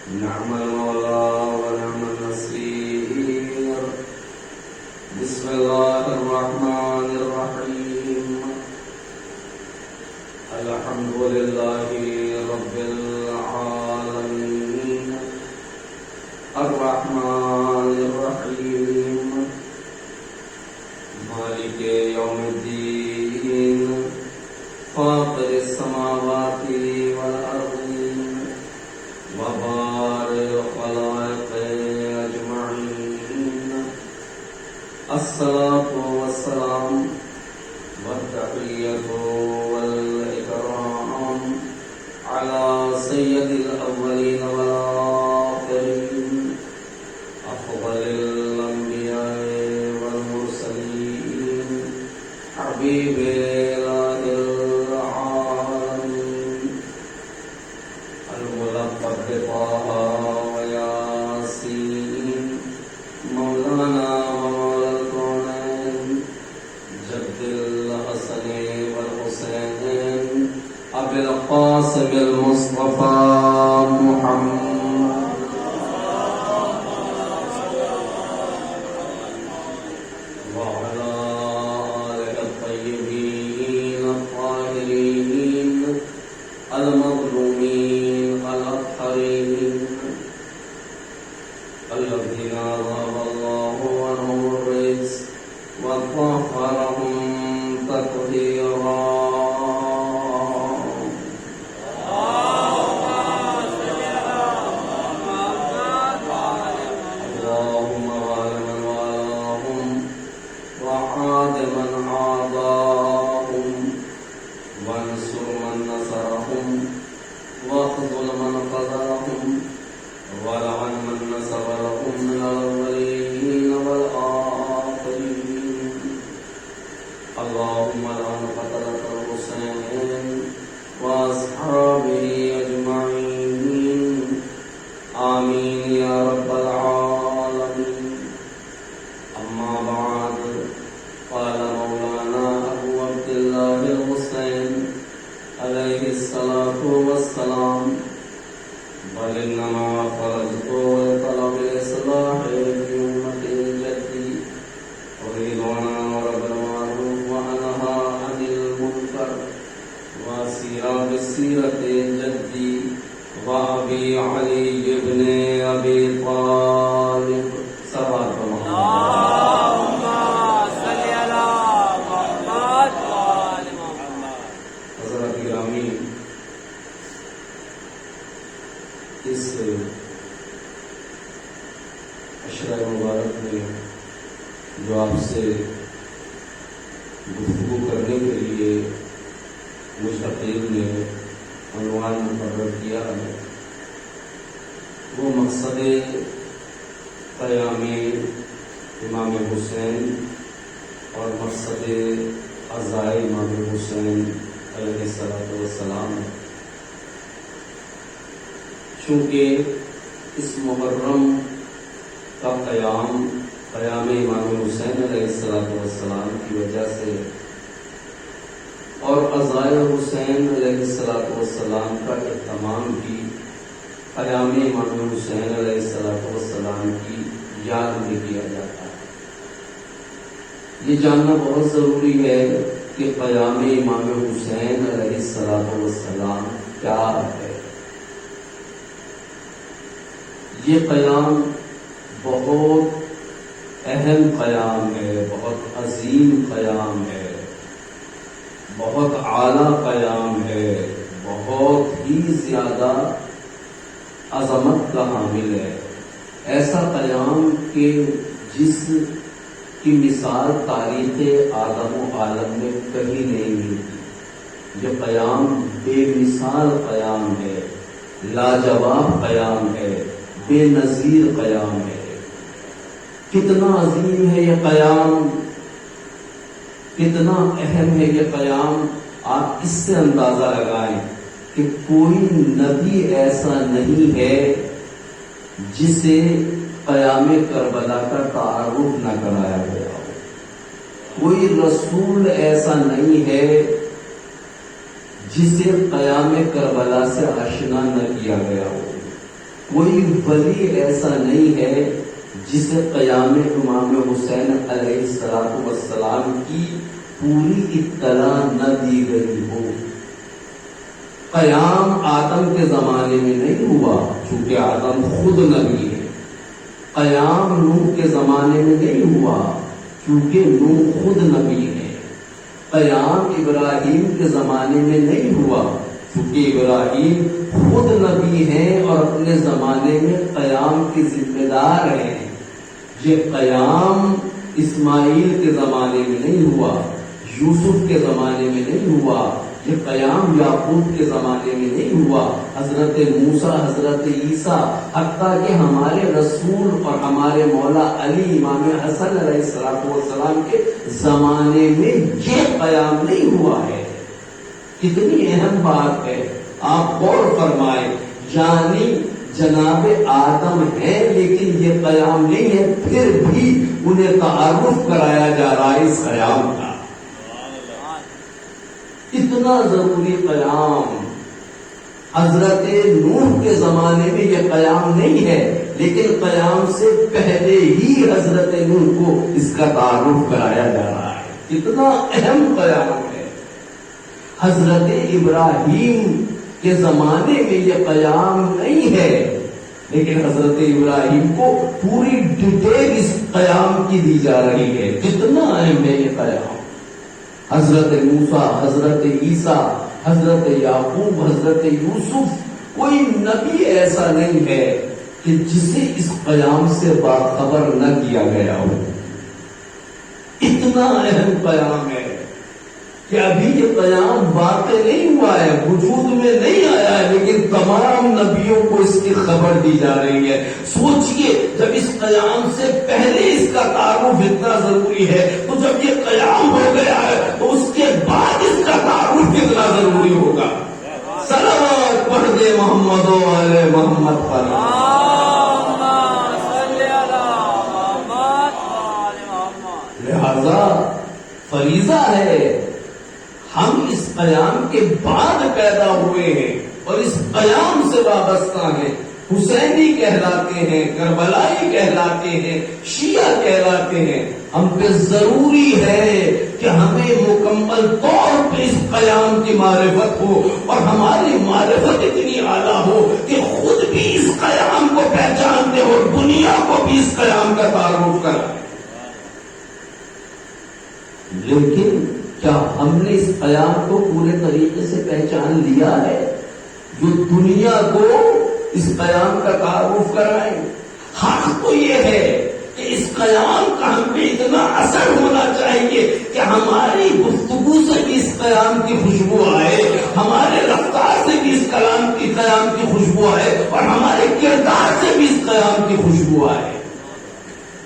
نعم المولى ونعم النصير. بسم الله الرحمن الرحيم. الحمد لله رب العالمين الرحمن الرحيم مالك يوم الدين فاطر السماوات والأرضين وبارئ الخلائق أجمعين. الصلاة والسلام والتحية والإكرام على سيد الأولين والآخرين أفضل الأنبياء والمرسلين حبيب إله العالمين الملقب بطه وياسين مولانا ومولى الكونين جد الحسن والحسين أبي القاسم المصطفى محمد وعلى آله الطيبين الطاهرين المظلومين الأطهرين الذين أذهب الله عنهم الرجس وطهرهم تطهيرا. اللهم غال من والاهم وعاد من عاداهم وانصر من نصرهم واخذل من خذلهم ولعن من نصب لهم من الأولين والآخرين. اللهم لعن قتلة الحسين وأصحابه أجمعين. آمين يا رب العالمين. أما بعد، قال مولانا أبو عبد الله الحسين عليه الصلاة والسلام: بل إنما خرجت لطلب الإصلاح في أمة جدي أريد أن أمر بالمعروف وأنهى عن المنكر وأسير بسيرة جدي وأبي علي بن أبي طالب صلوات الله. اللهم صل على محمد وآل محمد. حضرات گرامی، اس عشرہ مبارک میں جو آپ سے گفتگو کرنے کے لیے مشتاقین نے عنوان مقرر کیا ہے، وہ مقصد قیام امام حسین اور مقصد عزائے امام حسین علیہ السلام ہے. چونکہ اس محرم کا قیام امام حسین علیہ السلام کی وجہ سے اور عزائے حسین علیہ السلام کا اہتمام بھی قیام امام حسین علیہ السلام کی یاد میں کیا جاتا ہے. یہ جاننا بہت ضروری ہے کہ قیام امام حسین علیہ السلام کیا ہے. یہ قیام بہت اہم قیام ہے، بہت عظیم قیام ہے، بہت اعلیٰ قیام ہے، بہت ہی زیادہ عظمت کا حامل ہے. ایسا قیام کہ جس کی مثال تاریخ آدم و عالم میں کہیں نہیں ملتی. یہ قیام بے مثال قیام ہے، لاجواب قیام ہے، بے نظیر قیام ہے. کتنا عظیم ہے یہ قیام، کتنا اہم ہے یہ قیام. آپ اس سے اندازہ لگائیں کہ کوئی نبی ایسا نہیں ہے جسے قیام کربلا کا تعارف نہ کرایا گیا ہو. کوئی رسول ایسا نہیں ہے جسے قیام کربلا سے آشنا نہ کیا گیا ہو. کوئی ولی ایسا نہیں ہے جسے قیام امام حسین علیہ السلام کی پوری اطلاع نہ دی گئی ہو۔ قیام آدم کے زمانے میں نہیں ہوا چونکہ آدم خود نبی ہے، قیام نوح کے زمانے میں نہیں ہوا کیونکہ نوح خود نبی ہے، قیام ابراہیم کے زمانے میں نہیں ہوا کیونکہ ابراہیم خود نبی ہیں اور اپنے زمانے میں قیام کے ذمہ دار ہیں۔ یہ قیام اسماعیل کے زمانے میں نہیں ہوا، یوسف کے زمانے میں نہیں ہوا، یہ قیام یعقوب کے زمانے میں نہیں ہوا، حضرت موسیٰ، حضرت عیسیٰ، حتیٰ کہ ہمارے رسول اور ہمارے مولا علی امام حسن علیہ السلام کے زمانے میں یہ قیام نہیں ہوا ہے۔ کتنی اہم بات ہے، آپ غور فرمائیں، یعنی جناب آدم ہے لیکن یہ قیام نہیں ہے، پھر بھی انہیں تعارف کرایا جا رہا ہے اس قیام کا۔ اتنا ضروری قیام، حضرت نوح کے زمانے میں یہ قیام نہیں ہے لیکن قیام سے پہلے ہی حضرت نوح کو اس کا تعارف کرایا جا رہا ہے۔ اتنا اہم قیام ہے۔ حضرت ابراہیم کے زمانے میں یہ قیام نہیں ہے لیکن حضرت ابراہیم کو پوری ڈیٹیل اس قیام کی دی جا رہی ہے۔ کتنا اہم ہے یہ قیام۔ حضرت موسیٰ، حضرت عیسیٰ، حضرت یعقوب، حضرت یوسف، کوئی نبی ایسا نہیں ہے کہ جسے اس قیام سے باخبر نہ کیا گیا ہو۔ اتنا اہم قیام ہے کہ ابھی یہ قیام واقع نہیں ہوا ہے، وجود میں نہیں آیا ہے لیکن تمام نبیوں کو اس کی خبر دی جا رہی ہے۔ سوچئے جب اس قیام سے پہلے اس کا تعارف اتنا ضروری ہے تو جب یہ قیام ہو گیا ہے تو اس کے بعد اس کا تعارف کتنا ضروری ہوگا۔ صلوات پڑھ دے محمد و آل محمد پر۔ لہذا فریضہ ہے، ہم اس قیام کے بعد پیدا ہوئے ہیں اور اس قیام سے وابستہ ہیں، حسینی کہلاتے ہیں، کربلائی کہلاتے ہیں، شیعہ کہلاتے ہیں۔ ہم پہ ضروری ہے کہ ہمیں مکمل طور پہ اس قیام کی معرفت ہو اور ہماری معرفت اتنی اعلیٰ ہو کہ خود بھی اس قیام کو پہچان دے اور دنیا کو بھی اس قیام کا تعارف کرائے۔ لیکن کیا ہم نے اس قیام کو پورے طریقے سے پہچان لیا ہے جو دنیا کو اس قیام کا تعارف کرائے؟ حق تو یہ ہے کہ اس قیام کا ہم پہ اتنا اثر ہونا چاہیے کہ ہماری گفتگو سے بھی اس قیام کی خوشبو آئے، ہمارے رفتار سے بھی اس قیام کی خوشبو آئے اور ہمارے کردار سے بھی اس قیام کی خوشبو آئے۔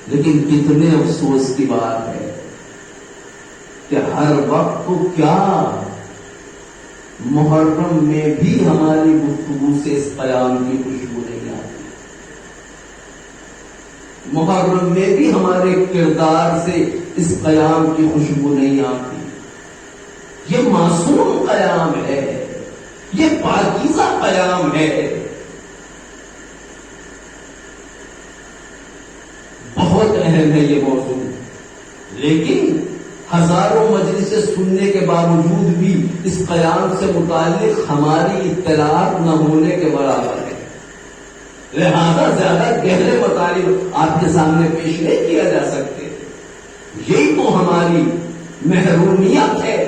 لیکن کتنے افسوس کی بات ہے کہ ہر وقت تو کیا محرم میں بھی ہماری گفتگو سے اس قیام کی خوشبو نہیں آتی، محرم میں بھی ہمارے کردار سے اس قیام کی خوشبو نہیں آتی۔ یہ معصوم قیام ہے، یہ پاکیزہ قیام ہے، بہت اہم ہے یہ موضوع، لیکن ہزاروں مجلسیں سننے کے باوجود بھی اس قیام سے متعلق ہماری اطلاعات نہ ہونے کے برابر ہے۔ لہذا زیادہ گہرے مطالب آپ کے سامنے پیش نہیں کیا جا سکتے۔ یہی تو ہماری محرومیت ہے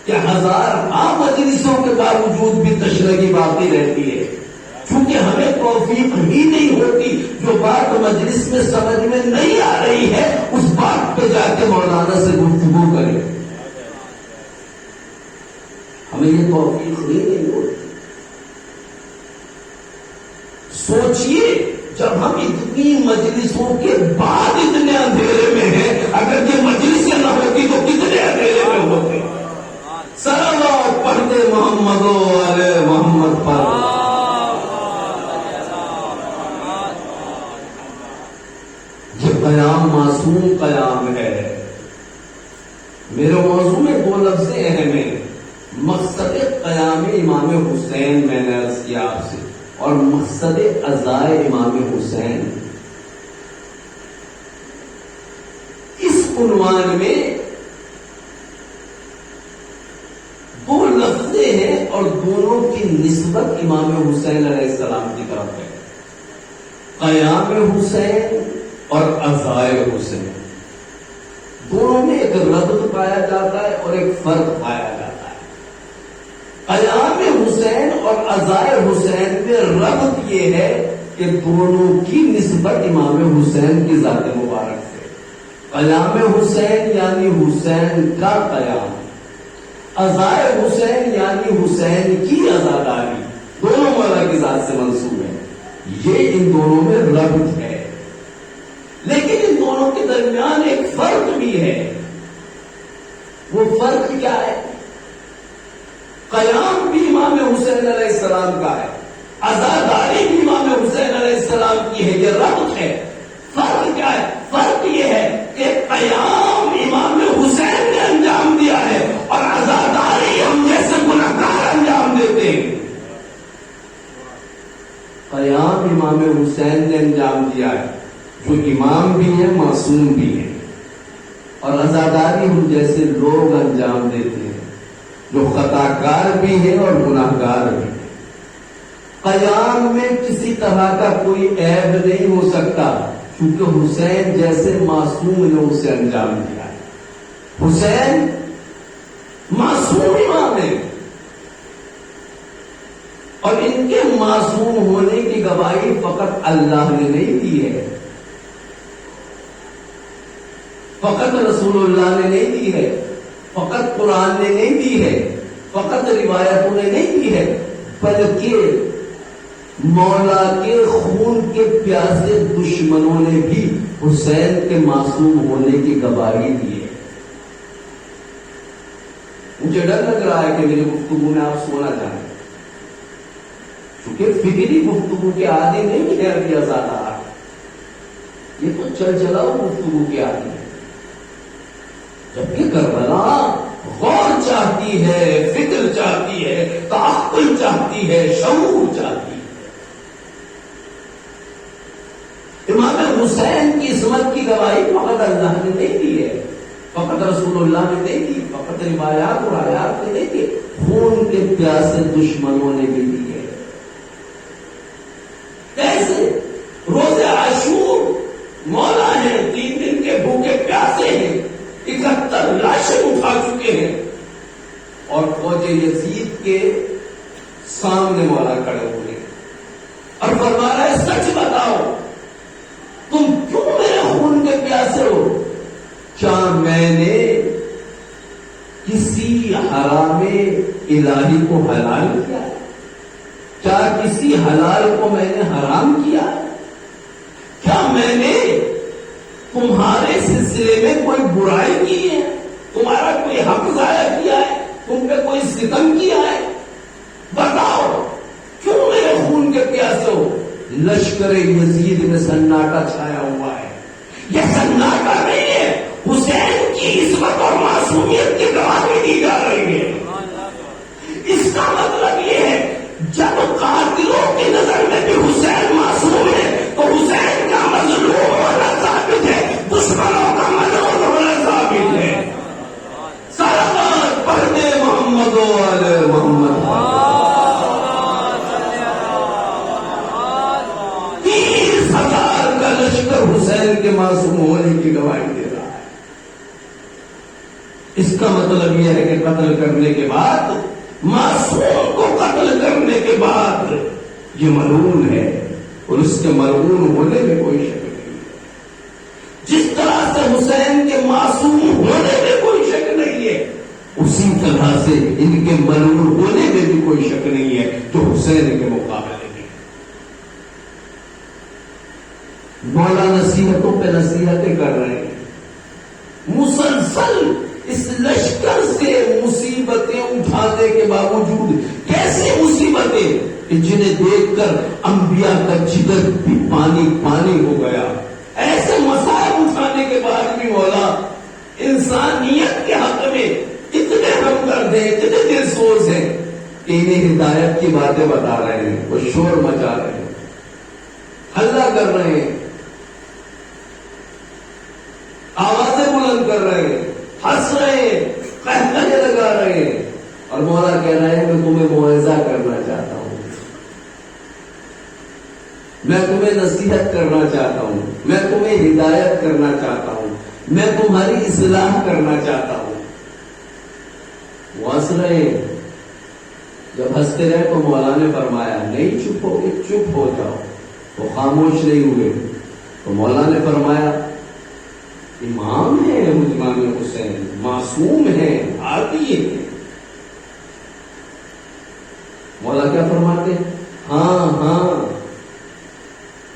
کہ ہزاروں مجلسوں کے باوجود بھی تشنگی باقی رہتی ہے، چونکہ ہمیں توفیق ہی نہیں ہوتی۔ جو بات مجلس میں سمجھ میں نہیں آ رہی ہے اس بات پہ جا کے مولانا سے گفتگو کریں، ہمیں یہ توفیق ہی نہیں ہوتی۔ سوچئے جب ہم اتنی مجلسوں کے بعد اتنے اندھیرے میں ہیں، اگر یہ مجلسیں نہ ہوتی تو کتنے اندھیرے میں ہوتے۔ صلوات پڑھ دے محمد و آل محمد پر۔ یہ قیام معصوم قیام ہے۔ میرے موضوع میں دو لفظ اہم ہیں۔ مقصد قیام امام حسین میں نے عرض کیا آپ سے، اور مقصد عزائے امام حسین، اس عنوان میں دو لفظیں ہیں اور دونوں کی نسبت امام حسین علیہ السلام کی طرف ہے، قیام حسین اور عزائے حسین۔ دونوں میں ایک ربط پایا جاتا ہے اور ایک فرق پایا جاتا ہے۔ قیام حسین اور عزائے حسین میں ربط یہ ہے کہ دونوں کی نسبت امام حسین کی ذات مبارک سے۔ قیام حسین یعنی حسین کا قیام، عزائے حسین یعنی حسین کی عزاداری، دونوں مولا کی ذات سے منسوب ہے۔ یہ ان دونوں میں ربط ہے، لیکن ان دونوں کے درمیان ایک فرق بھی ہے۔ وہ فرق کیا ہے؟ قیام بھی امام حسین علیہ السلام کا ہے، عزاداری بھی امام حسین علیہ السلام کی ہے، یہ ربط ہے۔ فرق کیا ہے؟ فرق یہ ہے کہ قیام امام حسین نے انجام دیا ہے اور عزاداری ہم جیسے گنہگار انجام دیتے ہیں۔ قیام امام حسین نے انجام دیا ہے جو امام بھی ہے، معصوم بھی ہے، اور عزاداری ہم جیسے لوگ انجام دیتے ہیں جو خطا کار بھی ہے اور گناہگار بھی ہے۔ قیام میں کسی طرح کا کوئی عیب نہیں ہو سکتا کیونکہ حسین جیسے معصوم نے اسے انجام دیا ہے۔ حسین معصوم امام ہے اور ان کے معصوم ہونے کی گواہی فقط اللہ نے نہیں دی ہے، فقط رسول اللہ نے نہیں دی ہے، فقط قرآن نے نہیں دی ہے، فقط روایتوں نے نہیں دی ہے، بلکہ مولا کے خون کے پیاسے دشمنوں نے بھی حسین کے معصوم ہونے کی گواہی دی ہے۔ مجھے ڈر لگ رہا ہے کہ میری گفتگو میں آپ سونا چاہیں، کیونکہ فکری گفتگو کے عادی نہیں ہے ابھی ازادار، یہ تو چل چلاؤ گفتگو کے عادی ہے، جبکہ کربلا غور چاہتی ہے، فکر چاہتی ہے، تعقل چاہتی ہے، شعور چاہتی ہے۔ امام حسین کی عصمت کی گواہی فقط اللہ نے نہیں دی ہے، فقط رسول اللہ نے نہیں دی، فقط روایات اور آیات نے نہیں دی، خون کے پیاسے دشمنوں نے بھی دی ہے۔ کیسے؟ روزے عاشور مولا ہیں، 3 دن کے بھوکے پیاسے ہیں، 71 لاشیں اٹھا چکے ہیں، اور فوج یزید کے سامنے مولا کھڑے ہوئے اور فرما رہا ہے سچ بتاؤ تم کیوں میرے خون کے پیاسے ہو؟ کیا میں نے کسی حرام الہی کو حلال کیا؟ کیا کسی حلال کو میں نے حرام کیا؟ کیا میں نے تمہارے سلسلے میں کوئی برائی کی ہے؟ تمہارا کوئی حق ضائع کیا ہے؟ تم پہ کوئی ستم کیا ہے؟ بتاؤ کیوں میرے خون کے پیاسے ہو؟ لشکر یزید میں سناٹا چھایا ہوا ہے۔ یہ سناٹا نہیں ہے، حسین کی عصمت اور معصومیت کی گواہی دی جا رہی ہے۔ اس کا مطلب یہ ہے جب قاتلوں کی نظر میں بھی حسین معصوم ہے تو حسین کا مظلوم ہونا ثابت ہے، دشمنوں کا مظلوم ہونا ثابت ہے۔ صلوات پڑھنے محمد و آل محمد۔ 30,000 کا لشکر حسین کے معصوم ہونے کی گواہی دے رہا ہے۔ اس کا مطلب یہ ہے کہ قتل کرنے کے بعد، معصوم کو قتل کرنے کے بعد یہ ملعون ہے اور اس کے ملعون ہونے میں کوئی شک نہیں ہے۔ جس طرح سے حسین کے معصوم ہونے میں کوئی شک نہیں ہے، اسی طرح سے ان کے ملعون ہونے میں بھی کوئی شک نہیں ہے جو حسین کے مقابلے میں۔ مولا نصیحتوں پہ نصیحتیں کر رہے ہیں، مسلسل اس لشکر سے مصیبتیں اٹھانے کے باوجود، کیسی مصیبتیں کہ جنہیں دیکھ کر انبیاء کا جگر بھی پانی پانی ہو گیا۔ ایسے مسائل اٹھانے کے بعد بھی مولا انسانیت کے حق میں اتنے ہمدرد ہیں، اتنے دل سوز ہیں کہ انہیں ہدایت کی باتیں بتا رہے ہیں، وہ شور مچا رہے ہیں، ہلہ کر رہے ہیں، آوازیں بلند کر رہے ہیں، ہنس رہے ہیں، قہقہے لگا رہے ہیں، اور مولا کہہ رہے ہیں میں تمہیں موعظہ کرنا چاہتا ہوں، میں تمہیں نصیحت کرنا چاہتا ہوں، میں تمہیں ہدایت کرنا چاہتا ہوں، میں تمہاری اصلاح کرنا چاہتا ہوں۔ وہ ہنس رہے ہیں، جب ہنستے رہے تو مولا نے فرمایا نہیں چپ ہو گئے، چپ ہو جاؤ۔ وہ خاموش نہیں ہوئے تو مولا نے فرمایا امام ہے امام حسین، معصوم ہے، عادی ہے۔ مولا کیا فرماتے؟ ہاں ہاں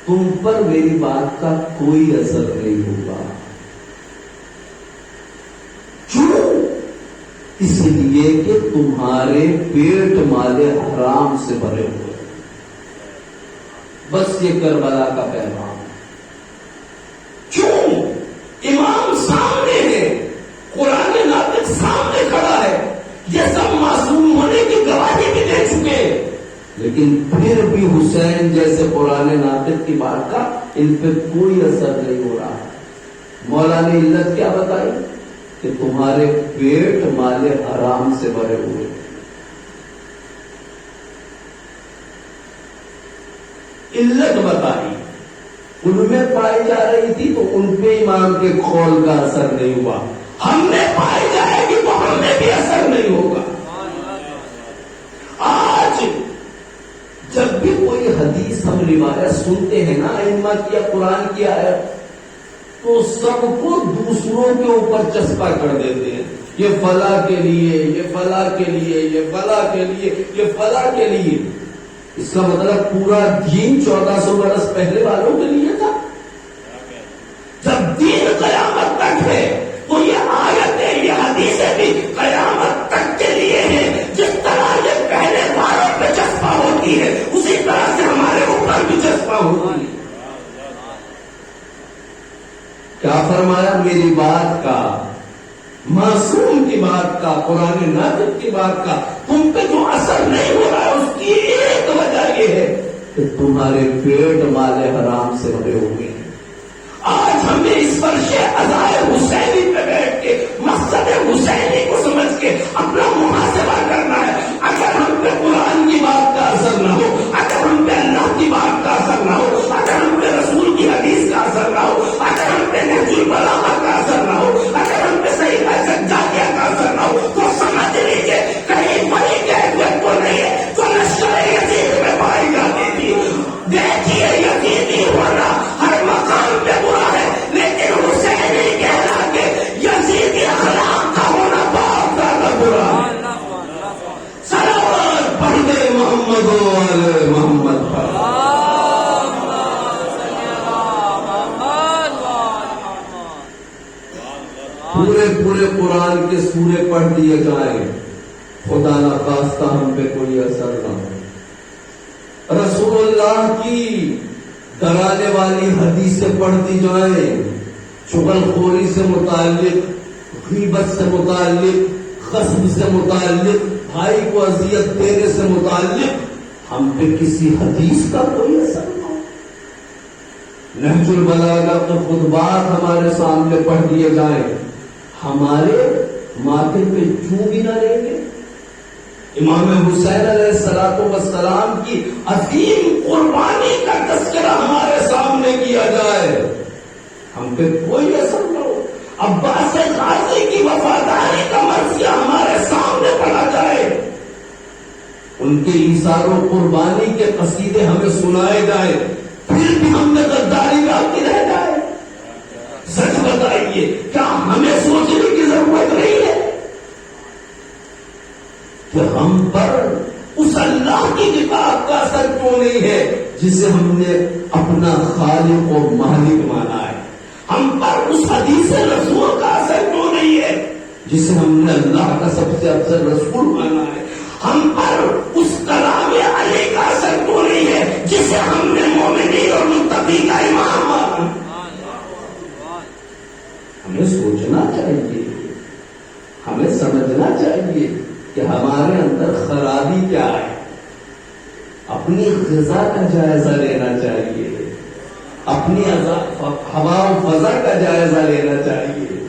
تم پر میری بات کا کوئی اثر نہیں ہوگا۔ کیوں؟ اس لیے کہ تمہارے پیٹ مالے حرام سے بھرے ہوئے۔ بس یہ کربلا کا پیغام۔ کیوں؟ امام سامنے ہے، قرآن ناطق سامنے کھڑا ہے، یہ سب معصوم ہونے کی گواہی بھی دے چکے، لیکن پھر بھی حسین جیسے قرآن ناطق کی بات کا ان پہ کوئی اثر نہیں ہو رہا۔ مولا نے علت کیا بتائی؟ کہ تمہارے پیٹ مالے حرام سے بھرے ہوئے۔ علت بتائی، ان میں پائی جا رہی تھی تو ان پہ امام کے قول کا اثر نہیں ہوا، ہم نے پائی جائے گی تو ہم میں بھی اثر نہیں ہوگا۔ آج جب بھی کوئی حدیث ہم روایت سنتے ہیں نا ائمہ کی یا قرآن کی آیت، تو سب کو دوسروں کے اوپر چسپا کر دیتے ہیں، یہ فلاں کے لیے، یہ فلاں کے لیے، یہ فلاں کے لیے، یہ فلاں کے لیے۔ اس کا مطلب پورا دین 1400 برس پہلے والوں کے لیے تھا۔ جب دین قیامت تک ہے تو یہ آیتیں، یہ حدیثیں بھی قیامت تک کے لیے ہیں۔ جس طرح یہ پہلے والوں پہ چسپا ہوتی ہے اسی طرح سے ہمارے اوپر بھی چسپا ہوتی ہے۔ کیا فرمایا؟ میری بات کا، معصوم کی بات کا، قرآن ناطق کی بات کا تم پہ جو اثر نہیں ہو رہا ہے اس کی ایک وجہ یہ ہے کہ تمہارے پیٹ مالے حرام سے بھرے ہوئے ہیں۔ آج ہمیں اس فرش عزائے حسینی پہ بیٹھ کے مقصد حسینی کو سمجھ کے اپنا محاسبہ کرنا ہے۔ اگر ہم پہ قرآن کی بات کا اثر نہ ہو، اگر ہم پہ اللہ کی بات کا اثر نہ ہو، اگر ہم پہ رسول کی حدیث کا اثر نہ ہو، اگر ہم پہ نہج البلاغہ کا اثر نہ ہو، اگر ہم پہ صحیح سجادیہ کا اثر نہ ہو، تو سمجھ لیجیے کہیں بڑی کیفیت تو نہیں ہے جو لشکر یزید میں پائی جاتی تھی۔ دیکھیے یزیدی ہونا ہر مقام پہ برا ہے، لیکن حسینی کہنا کہ یزیدی اخلاق کا ہونا بہت زیادہ برا ہے۔ صلوات پڑھ دے محمد والے محمد پر۔ پورے قرآن کے سورے پڑھ دیے جائیں، خدا نہ خواستہ ہم پہ کوئی اثر نہ ہو۔ رسول اللہ کی ڈرانے والی حدیثیں پڑھ دی جائیں، چغل خوری سے متعلق، غیبت سے متعلق، غصب سے متعلق، بھائی کو اذیت دینے سے متعلق ہم پہ کسی حدیث کا کوئی اثر نہ ہو۔ نہج البلاغہ کے خطبات ہمارے سامنے پڑھ دیے جائیں، ہمارے ماتھے پہ چوں بھی نہ لیں گے۔ امام حسین علیہ السلام کی عظیم قربانی کا تذکرہ ہمارے سامنے کیا جائے، ہم پہ کوئی اثر نہ ہو۔ عباس غازی کی وفاداری کا مرثیہ ہمارے سامنے پڑھا جائے، ان کے ایثار و قربانی کے قصیدے ہمیں سنائے جائے، پھر بھی ہم میں غداری باقی رہ جائے۔ سچ بتائیے، کیا ہمیں سوچنے کی ضرورت نہیں ہے کہ ہم پر اس اللہ کی کتاب کا اثر کیوں نہیں ہے جسے ہم نے اپنا خالق و مالک مانا ہے؟ ہم پر اس حدیث رسول کا اثر کیوں نہیں ہے جسے ہم نے اللہ کا سب سے افضل رسول مانا ہے؟ ہم پر اس کلام علی کا اثر کیوں نہیں ہے جسے ہم نے مومنین اور متقین کا امام مانا؟ ہمیں سوچنا چاہیے، ہمیں سمجھنا چاہیے کہ ہمارا ہمارے اندر خرابی کیا ہے؟ اپنی غذا کا جائزہ لینا چاہیے، اپنی ہوا و فضا کا جائزہ لینا چاہیے۔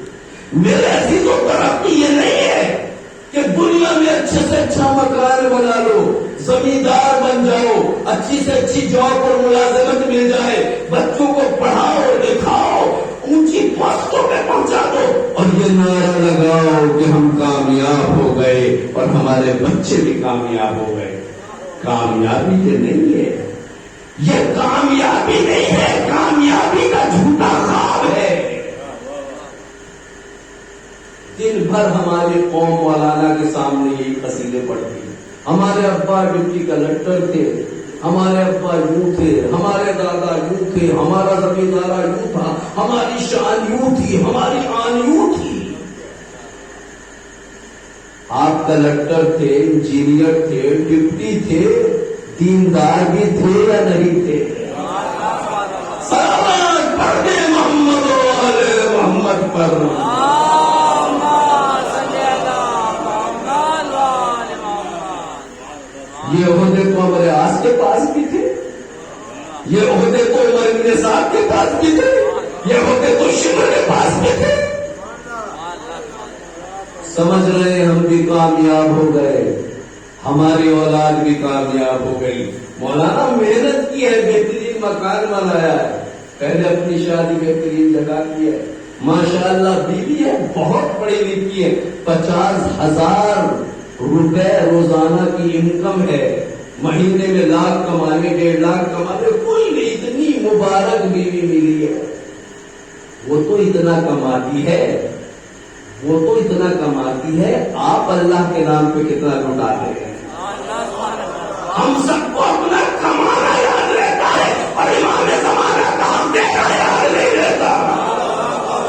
میرے عزیزوں، ترقی یہ نہیں ہے کہ دنیا میں اچھے سے اچھا مکان بنا لو، زمیندار بن جاؤ، اچھی سے اچھی جاب اور ملازمت مل جائے، بچوں کو پڑھاؤ لکھاؤ، اونچی پوسٹوں پہ پہنچا دو اور یہ نعرہ لگاؤ کہ ہم کامیاب ہو گئے اور ہمارے بچے بھی کامیاب ہو گئے۔ کامیابی یہ نہیں ہے، یہ کامیابی نہیں ہے، کامیابی کا جھوٹا خواب ہے۔ دن بھر ہماری قوم مولانا کے سامنے یہی قصیدے پڑھتی ہے، ہمارے ابا ڈپٹی کلکٹر تھے، ہمارے ابا یوں تھے، ہمارے دادا یوں تھے، ہمارا زمیندارہ یوں تھا، ہماری شان یوں تھی، ہماری آن یوں تھی۔ آپ کلکٹر تھے، انجینئر تھے، ڈپٹی تھے، دیندار بھی تھے یا نہیں تھے؟ سلام پڑھ دے محمد و آل محمد پر۔ یہ عہدے تو ہمارے آس کے پاس بھی تھے، یہ عہدے تو عمر بن سعد کے پاس بھی تھے، یہ عہدے تو شمر کے پاس بھی تھے۔ سمجھ رہے ہم بھی کامیاب ہو گئے، ہماری اولاد بھی کامیاب ہو گئی۔ مولانا محنت کی ہے، بہترین مکان بنایا ہے، پہلے اپنی شادی بہترین جگہ کی ہے، ماشاءاللہ بیوی ہے بہت پڑھی لکھی ہے، 50,000 روپے روزانہ کی انکم ہے، مہینے میں 1,00,000 کمانے 1.5 لاکھ کمانے، کوئی نہیں، اتنی مبارک بیوی ملی ہے۔ وہ تو اتنا کماتی ہے، وہ تو اتنا کماتی ہے، آپ اللہ کے نام پہ کتنا لٹاتے ہیں؟ ہم سب کو اپنا کمانا یاد رہتا ہے اور امام زمانہ کا ہم دیکھا یاد نہیں رہتا۔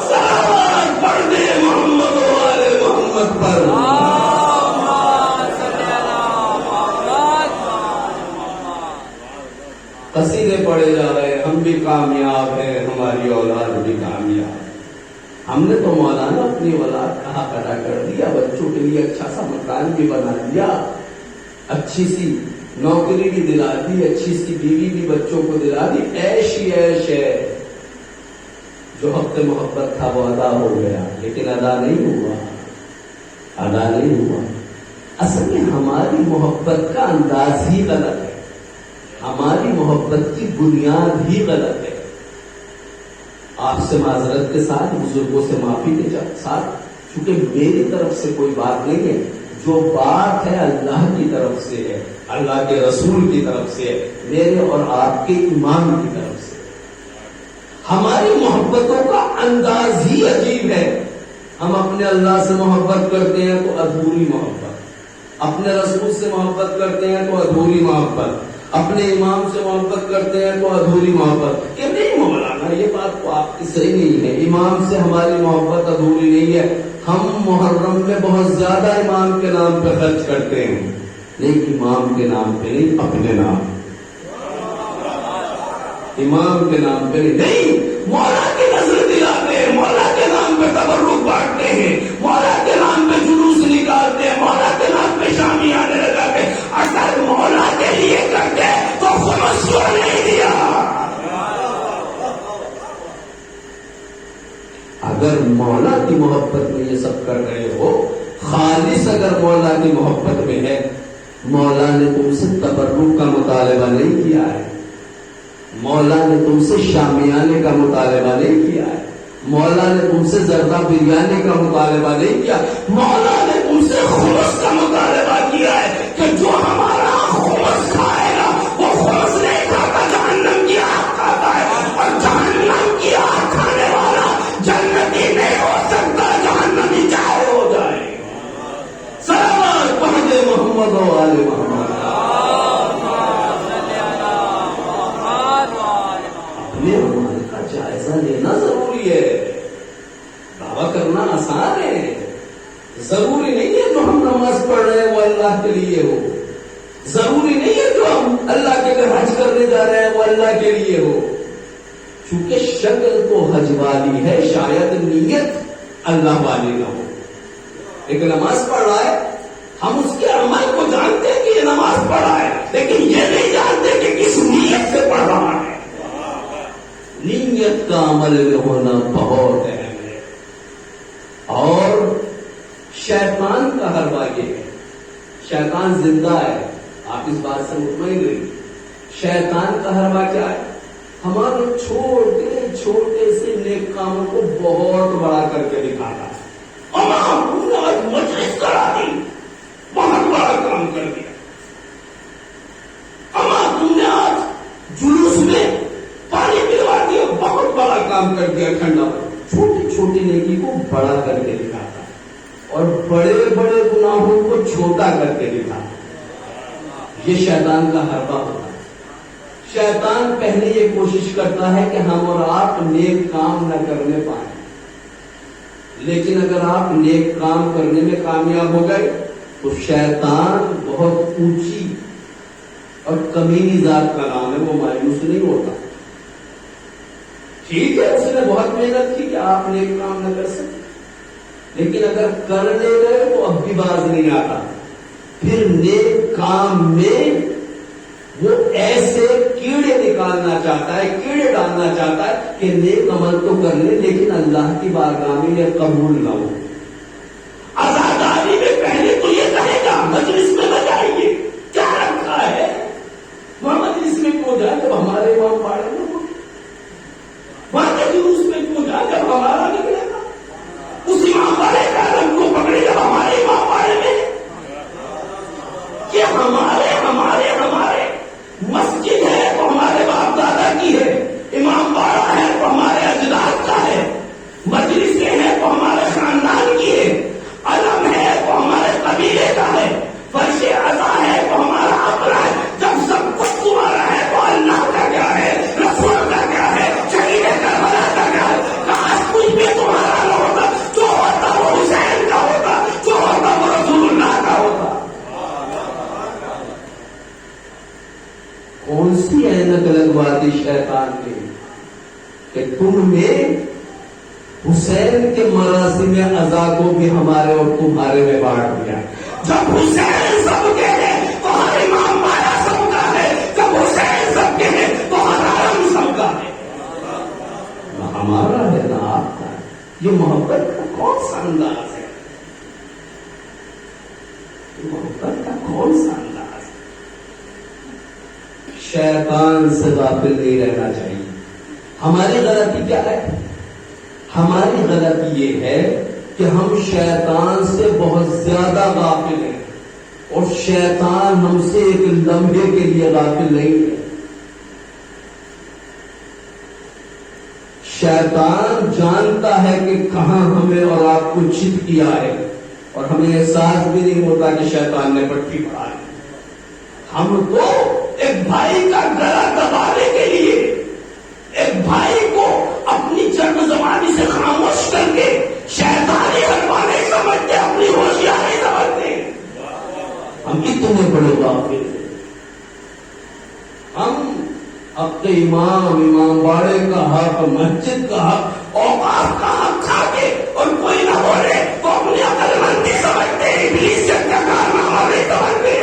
سلام پڑھ دے محمد و آل محمد پر۔ قصیدے پڑھے جا رہے ہیں، ہم بھی کامیاب ہیں، ہماری اولاد بھی کامیاب۔ ہم نے تو مولانا اپنی اولاد کہا کھڑا کر دیا، بچوں کے لیے اچھا سا مکان بھی بنا دیا، اچھی سی نوکری بھی دلا دی، اچھی سی بیوی بھی بچوں کو دلا دی، ایش ہی ایش ہے۔ جو حق محبت تھا وہ ادا ہو گیا، لیکن ادا نہیں ہوا، ادا نہیں ہوا۔ اصل میں ہماری محبت کا انداز ہی غلط ہے، ہماری محبت کی بنیاد ہی غلط ہے۔ آپ سے معذرت کے ساتھ، بزرگوں سے معافی کے ساتھ، چونکہ میری طرف سے کوئی بات نہیں ہے، جو بات ہے اللہ کی طرف سے ہے، اللہ کے رسول کی طرف سے ہے، میرے اور آپ کے امام کی طرف سے۔ ہماری محبتوں کا انداز ہی عجیب ہے۔ ہم اپنے اللہ سے محبت کرتے ہیں تو ادھوری محبت، اپنے رسول سے محبت کرتے ہیں تو ادھوری محبت، اپنے امام سے محبت کرتے ہیں تو ادھوری محبت۔ کہ نہیں مولانا، یہ بات تو آپ کی صحیح نہیں ہے، امام سے ہماری محبت ادھوری نہیں ہے۔ ہم محرم میں بہت زیادہ امام کے نام پہ خرچ کرتے ہیں، نہیں امام کے نام پہ نہیں، اپنے نام، امام کے نام پہ نہیں، مولا کی نظر دلاتے ہیں، مولا کے نام پہ تبرک بانٹتے ہیں، مولا کے نام پہ جلوس نکالتے ہیں، مولا کے نام پہ شامیانے لگاتے ہیں۔ اگر مولا کے لیے کرتے تو خمس کیوں نہیں دیا؟ اگر مولا کی محبت میں یہ سب کر رہے ہو، خالص اگر مولا کی محبت میں ہے، مولا نے تم سے تبرک کا مطالبہ نہیں کیا ہے، مولا نے تم سے شامیانے کا مطالبہ نہیں کیا ہے، مولا نے تم سے زردہ بریانی کا مطالبہ نہیں کیا، مولا نے تم سے خمس کا مطالبہ کیا ہے کہ جو ہمارا خمس کھائے گا وہ خمس نہیں کھاتا، جہنم کی آگ کھاتا ہے، اور جہنم کی آگ کھانے والا جنتی نہیں ہو سکتا، جہنمی چاہے ہو جائے۔ سلام پڑھ دے محمد و آل محمد۔ اپنے عمل کا جائزہ لینا ضروری ہے، دعویٰ کرنا آسان ہے، ضروری نہیں ہے جو ہم نماز پڑھ رہے ہیں وہ اللہ کے لیے ہو، ضروری نہیں ہے جو ہم اللہ کے لیے حج کرنے جا رہے ہیں وہ اللہ کے لیے ہو، چونکہ شکل تو حج والی ہے، شاید نیت اللہ والی نہ ہو۔ ایک نماز پڑھ رہا ہے، ہم اس کے عمل نماز پڑھا ہے لیکن یہ نہیں جانتے کہ کس نیت سے پڑھ رہا ہے. نیت کا عمل میں ہونا بہت اہم ہے. اور شیطان کا حربہ یہ ہے، شیطان زندہ ہے، آپ اس بات سے مطمئن رہیے. شیطان کا حربہ کیا ہے؟ ہمارے چھوٹے چھوٹے سے نیک کاموں کو بہت بڑا کر کے دکھاتا ہے. تم نے آج مجلس کرا دی، بہت بڑا کام کر دیا. تم نے آج جلوس میں پانی پلوا دیا، بہت بڑا کام کر دیا. ٹھنڈا چھوٹی چھوٹی نیکی کو بڑا کر کے دکھاتا ہے اور بڑے بڑے گناہوں کو چھوٹا کر کے دکھاتا ہے. یہ شیطان کا حربہ ہوتا ہے. شیطان پہلے یہ کوشش کرتا ہے کہ ہم اور آپ نیک کام نہ کرنے پائیں، لیکن اگر آپ نیک کام کرنے میں کامیاب ہو گئے تو شیطان بہت اونچی اور کمینی ذات کا نام ہے، وہ مایوس نہیں ہوتا. ٹھیک ہے، اس نے بہت محنت کی کہ آپ نیک کام نہ کر سکتے، لیکن اگر کرنے گئے تو اب بھی باز نہیں آتا. پھر نیک کام میں وہ ایسے کیڑے نکالنا چاہتا ہے، کیڑے ڈالنا چاہتا ہے کہ نیک عمل تو کر لے لیکن اللہ کی بارگاہ میں یہ قبول نہ ہو. عزاداری میں پہلے تو یہ کہے گا مجلس میں نہ جائیے، کیا رکھا ہے وہاں مجلس میں کیوں جائے جب ہمارے امام پاڑے میں ہو، وہاں کے جلوس میں کیوں جائے جب ہمارا نکلے گا، اس امام والے کا رنگ کو پکڑے جب ہمارے امام پاڑے میں. کہ ہمارے ہمارے ہمارے مسجد ہے تو ہمارے باپ دادا کی ہے، امام باڑہ ہے تو ہمارے اجداد کا ہے، مجلسیں ہیں تو ہمارے خاندان کی ہے، علم ہے تو ہمارے قبیلے کا ہے، فرش عزا ہے تو ہمارا اپنا ہے. جب سب کچھ تمہارا ہے تو اللہ کا کیا ہے، رسول کا کیا ہے، شہید کربلا کا کیا ہے. کاش کچھ بھی تمہارا نہ ہوتا، جو ہوتا وہ حسین کا ہوتا، جو ہوتا وہ رسول اللہ کا ہوتا. کون سی اینک لگوا دی شیطان نے کہ تم نے حسین کے مراسم عزا کو بھی ہمارے اور تمہارے میں بانٹ دیا. جب حسین سب کے ہیں تو ہر امام باڑہ سب کا ہے، جب حسین سب کے ہیں تو ہر عالم سب کا ہے. نہ ہمارا ہے نہ آپ کا ہے. یہ محبت کا کون سا انداز ہے؟ یہ محبت کا کون سا انداز ہے؟ شیطان سے غافل نہیں رہنا چاہیے. ہماری غلطی کیا ہے؟ ہماری غلطی یہ ہے کہ ہم شیطان سے بہت زیادہ غافل ہیں اور شیطان ہم سے ایک لمحے کے لیے غافل نہیں ہے. شیطان جانتا ہے کہ کہاں ہمیں اور آپ کو چت کیا ہے اور ہمیں احساس بھی نہیں ہوتا کہ شیطان نے پٹی پڑا ہے. ہم تو ایک بھائی کا گلا دبانے کے لیے، ایک بھائی کو اپنی چرب زبانی سے خاموش کر کے شیطانی حربہ نہیں سمجھتے، اپنی ہوشیاری سمجھتے. ہم کتنے بڑے غافل ہیں. ہم اپنے امام باڑے کا حق، مسجد کا حق، اوقاف کا حق کھا کے اور کوئی نہ بولے تو اپنی عقل مندی سمجھتے، ابلیسیت کا کارنامہ نہیں سمجھتے.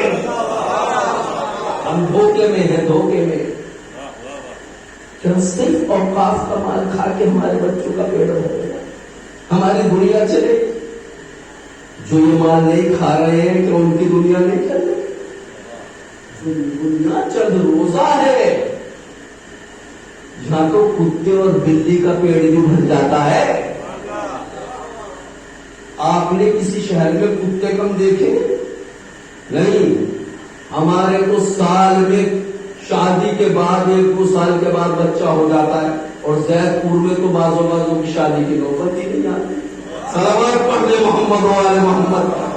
ہم دھوکے میں ہیں، دھوکے میں. کیا صرف اوقاف کا مال کھا کے ہمارے بچوں کا پیڑ بھرے گا، ہماری دنیا چلے؟ جو یہ مال نہیں کھا رہے ہیں کہ ان کی دنیا نہیں چل رہی؟ دنیا چند روزہ ہے. یہاں تو کتے اور بلی کا پیڑ بھی بھر جاتا ہے. آپ نے کسی شہر میں کتے کم دیکھے؟ نہیں. ہمارے تو سال میں شادی کے بعد 1-2 سال کے بعد بچہ ہو جاتا ہے اور زید پور میں تو بازوں کی شادی کی نوبت ہی نہیں آتی. صلوات پڑھ لے محمد و آل محمد.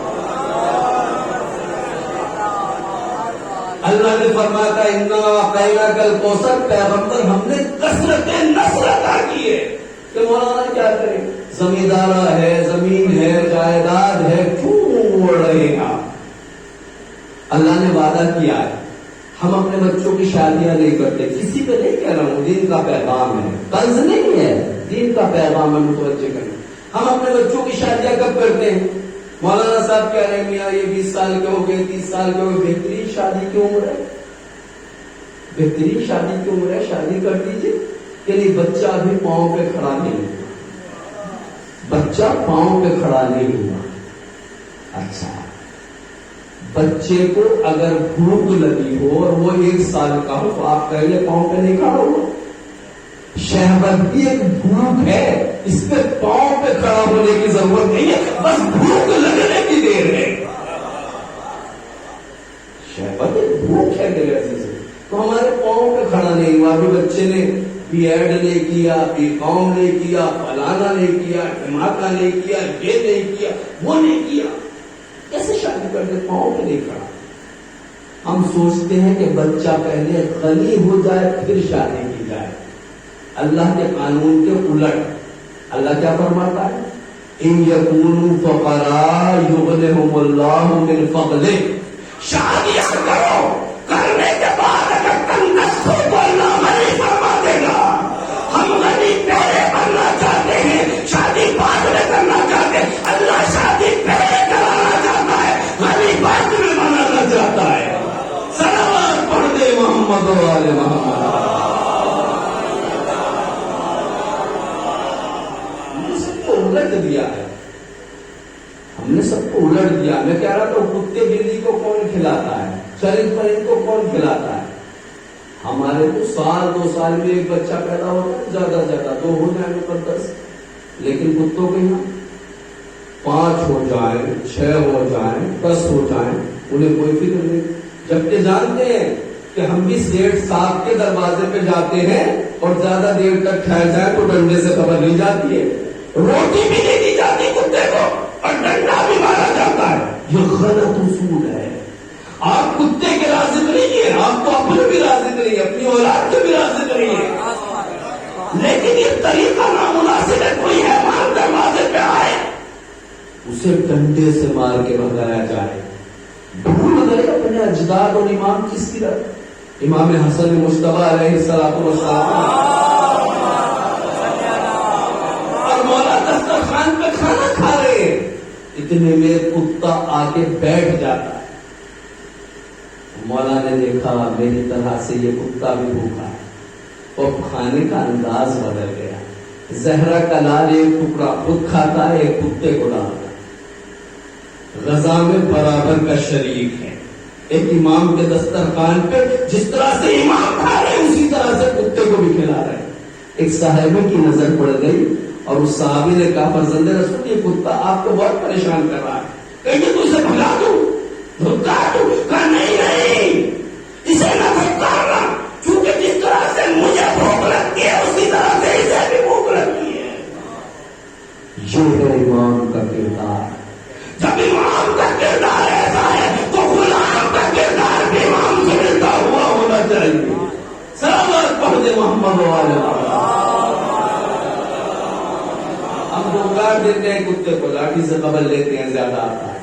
اللہ نے فرمایا تھا انا اعطیناک الکوثر، پیغمبر ہم نے کثرت نسل عطا کی ہے. کہ مولانا کیا کرے، زمیندارہ ہے، زمین ہے، جائیداد ہے، کیوں اڑ رہے ہیں آپ؟ اللہ نے وعدہ کیا ہے. ہم اپنے بچوں کی شادیاں نہیں کرتے. کسی پہ نہیں کہہ رہا ہوں، دین کا پیغام ہے، طنز نہیں ہے، دین کا پیغام ہے، متوجہ کریں. ہم اپنے بچوں کی شادیاں کب کرتے ہیں؟ مولانا صاحب کہہ رہے ہیں میاں یہ 20 سال کے ہو گئے 30 سال کے ہو گئے، بہترین شادی کی عمر ہے، بہترین شادی کی عمر ہے، شادی کر دیجیے. کہ نہیں بچہ ابھی پاؤں پہ کھڑا نہیں ہوا، بچہ پاؤں پہ کھڑا نہیں ہوا. اچھا بچے کو اگر بھوک لگی ہو اور وہ 1 سال کا ہو تو آپ پہلے پاؤں پہ نہیں کھڑا ہوا. شہوت بھی ایک بھوک ہے، اس پہ پاؤں پہ کھڑا ہونے کی ضرورت نہیں ہے، بس بھوک لگنے کی دیر ہے. شہوت ایک بھوک ہے میرے عزیز، تو ہمارے پاؤں پہ کھڑا نہیں ہوا. ابھی بچے نے بی ایڈ نہیں کیا، بی کام نہیں کیا، فلانا نہیں کیا، دھماکہ نہیں کیا، یہ نہیں کیا، وہ نہیں کیا، کیسے شادی کر دے؟ پاؤں پہ نہیں کھڑا. ہم سوچتے ہیں کہ بچہ پہلے غنی ہو جائے پھر شادی کی جائے. اللہ کے قانون کے الٹ اللہ کیا فرماتا ہے؟ ان یکونوا فقراء یغنہم اللہ من فضلہ. شادیاں کرو، کرنے کے بعد اگر تنگ ہو تو اللہ غنی فرما دے گا. ہم غنی پہلے بننا چاہتے ہیں، شادی بعد میں کرنا چاہتے ہیں. اللہ شادی پہلے کرانا چاہتا ہے، غنی بعد میں بنانا چاہتا ہے. صلوات پڑھ دے محمد و آل محمد. الٹ دیا ہے، ہم نے سب کو الٹ دیا. میں کہہ رہا تھا کتے بلی کو کون کھلاتا ہے، چرند پرند کو کون کھلاتا ہے؟ ہمارے تو 2 سال میں ایک بچہ پیدا ہوتا ہے، زیادہ سے زیادہ 2 ہو جائیں تو 10. لیکن کتوں کے یہاں 5 ہو جائیں، 6 ہو جائیں، 10 ہو جائیں، انہیں کوئی فکر نہیں. جبکہ جانتے ہیں کہ ہم بھی سیٹھ صاحب کے دروازے پہ جاتے ہیں اور زیادہ دیر تک ٹھہر جائیں تو ڈنڈے سے خبر لی جاتی ہے، روٹی بھی نہیں دی جاتی کتے کو اور ڈنڈا بھی مارا جاتا ہے. یہ غلط اصول ہے. آپ کتے کے رازق نہیں ہیں، آپ کو اپنے بھی رازق نہیں ہے، اپنی اولاد کے بھی رازق نہیں ہے. لیکن یہ طریقہ نامناسب ہے. کوئی مہمان دروازے پہ آئے اسے ڈنڈے سے مار کے بھگایا جائے. بھول گئے اپنے اجداد اور امام کس کی طرح؟ امام حسن مجتبی علیہ الصلوۃ والسلام. دسترخوان پہ کھانا کھا رہے ہیں، اتنے میں کتا آگے بیٹھ جاتا ہے. مولا نے دیکھا میری طرح سے یہ کتا بھی بھوکا ہے، اور کھانے کا انداز بدل گیا. زہرا کا لال ایک ٹکڑا خود کھاتا ہے، ایک کتے کو ڈالتا ہے. غذا میں برابر کا شریک ہے. ایک امام کے دسترخوان پہ جس طرح سے امام کھا رہے اسی طرح سے کتے کو بھی کھلا رہے. ایک صاحبہ کی نظر پڑ گئی اور اس صحابی نے کہا فرزند رسول یہ کتا آپ کو بہت پریشان کر رہا ہے، کہیں تو اسے بھگا دوں، دھکا دوں. کہا نہیں اسے نہ دھکارنا، کیونکہ جس طرح سے مجھے بھوک لگتی ہے اسی طرح سے اسے بھی بھوک لگتی ہے. یہ ہے امام کا کردار. جب امام کا کردار ایسا ہے تو غلام کا کردار بھی امام سے ملتا ہوا ہونا چاہیے. سلامت پڑھ دے محمد و آل محمد. ہم گار دیتے ہیں کتے کو، لاٹھی سے قبل لیتے ہیں، زیادہ آتا ہے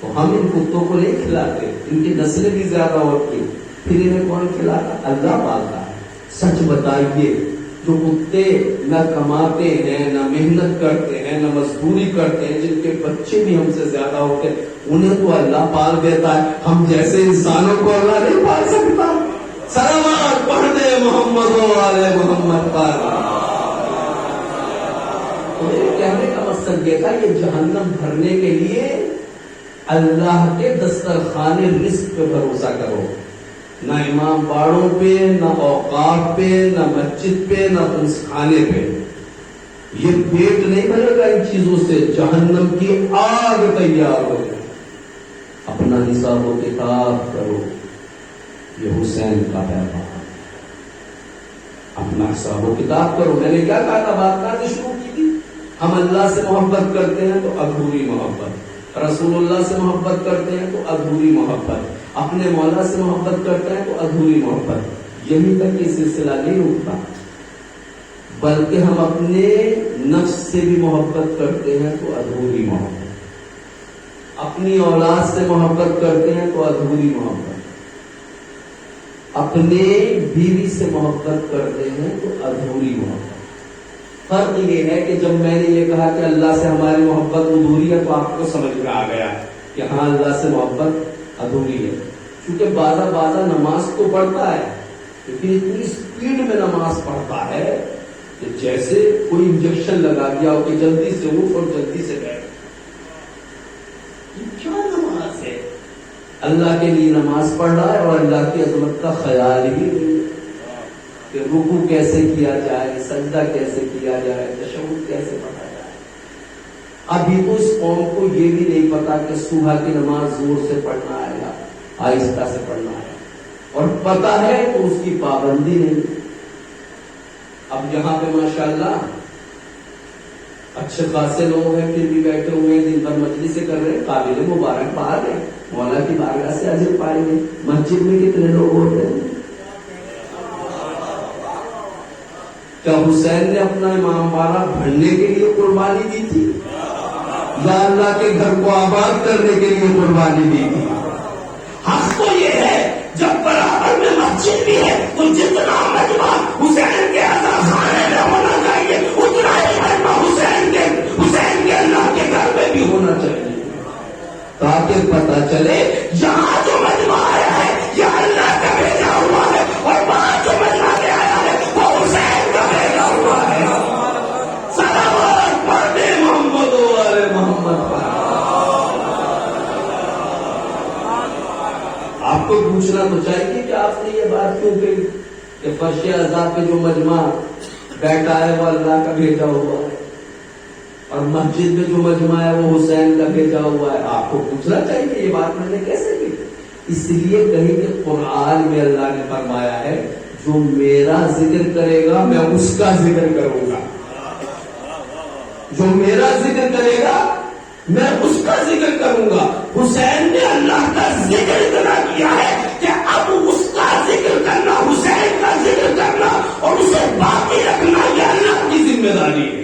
تو ہم ان کتوں کو نہیں کھلاتے. ان کی نسلیں بھی زیادہ ہوتی، پھر انہیں کون کھلاتا؟ اللہ پالتا ہے. سچ بتائیے جو کتے نہ کماتے ہیں، نہ محنت کرتے ہیں، نہ مزدوری کرتے ہیں، جن کے بچے بھی ہم سے زیادہ ہوتے ہیں، انہیں تو اللہ پال دیتا ہے. ہم جیسے انسانوں کو اللہ نہیں پال سکتا. سلامات پڑھ دے محمد و آل محمد پر. میرے کہنے کا مقصد یہ تھا کہ جہنم بھرنے کے لیے اللہ کے دسترخوان رزق پہ بھروسہ کرو، نہ امام باڑوں پہ، نہ اوقاف پہ، نہ مسجد پہ، نہ خانے پہ. یہ پیٹ نہیں بھرے گا ان چیزوں سے، جہنم کی آگ تیار ہو. اپنا حساب و کتاب کرو. یہ حسین کا پیغام. اپنا حساب و کتاب کرو. میں نے کیا کہا تھا؟ بات کرنا شروع کی تھی. ہم اللہ سے محبت کرتے ہیں تو ادھوری محبت، رسول اللہ سے محبت کرتے ہیں تو ادھوری محبت، اپنے مولا سے محبت کرتے ہیں تو ادھوری محبت. یہیں تک یہ سلسلہ نہیں رکتا، بلکہ ہم اپنے نفس سے بھی محبت کرتے ہیں تو ادھوری محبت، اپنی اولاد سے محبت کرتے ہیں تو ادھوری محبت، اپنے بیوی سے محبت کرتے ہیں تو ادھوری محبت. فرق یہ ہے کہ جب میں نے یہ کہا کہ اللہ سے ہماری محبت ادھوری ہے تو آپ کو سمجھ میں آ گیا کہ ہاں اللہ سے محبت ادھوری ہے، کیونکہ بازا نماز تو پڑھتا ہے لیکن اتنی اسپیڈ میں نماز پڑھتا ہے کہ جیسے کوئی انجیکشن لگا دیا ہو کہ جلدی سے اٹھ اور جلدی سے بیٹھ. یہ کیا نماز ہے؟ اللہ کے لیے نماز پڑھ رہا ہے اور اللہ کی عظمت کا خیال ہی نہیں کہ رکوع کیسے کیا جائے، سجدہ کیسے کیا جائے، تشہد کیسے پڑھا جائے. ابھی تو اس قوم کو یہ بھی نہیں پتا کہ صبح کی نماز زور سے پڑھنا ہے یا آہستہ سے پڑھنا ہے، اور پتا ہے تو اس کی پابندی نہیں. اب یہاں پہ ماشاءاللہ اچھے خاصے لوگ ہیں پھر بھی بیٹھے ہوئے ہیں، دن بھر مجلسیں کر رہے ہیں، قابل مبارکباد ہے، مولا کی بارگاہ سے اجر پائیں گے. مسجد میں کتنے لوگ ہوتے ہیں؟ کیا حسین نے اپنا امام باڑہ بھرنے کے لیے قربانی دی تھی یا اللہ کے گھر کو آباد کرنے کے لیے قربانی دی تھی؟ حق تو یہ ہے جب برابر میں مسجد بھی ہے تو جتنا مجمع حسین کے عزا خانے میں ہونا چاہیے اتنا ہی مجمع حسین کے اللہ کے گھر میں بھی ہونا چاہیے، تاکہ پتہ چلے یہاں جو مجمع آیا ہے یہ اللہ کا بھیجا ہوا ہے اور وہاں جو مجمع کے آیا ہے وہ حسین کا بھیجا ہوا ہے. صلوات پڑھتے محمد و آل محمد پر. آپ کو پوچھنا تو چاہیے کہ آپ نے یہ بات کیوں کہی کہ فرش عذاب پہ جو مجمع بیٹھا ہے وہ اللہ کا بھیجا ہوا ہے اور مسجد میں جو مجمع ہے وہ حسین کا بھیجا ہوا ہے. آپ کو پوچھنا چاہیے یہ بات میں نے کیسے کی. اس لیے کہیں کہ قرآن میں اللہ نے فرمایا ہے جو میرا ذکر کرے گا میں اس کا ذکر کروں گا، جو میرا ذکر کرے گا میں اس کا ذکر کروں گا. حسین نے اللہ کا ذکر اتنا کیا ہے کہ اب اس کا ذکر کرنا، حسین کا ذکر کرنا اور اسے باقی رکھنا یہ اللہ کی ذمہ داری ہے.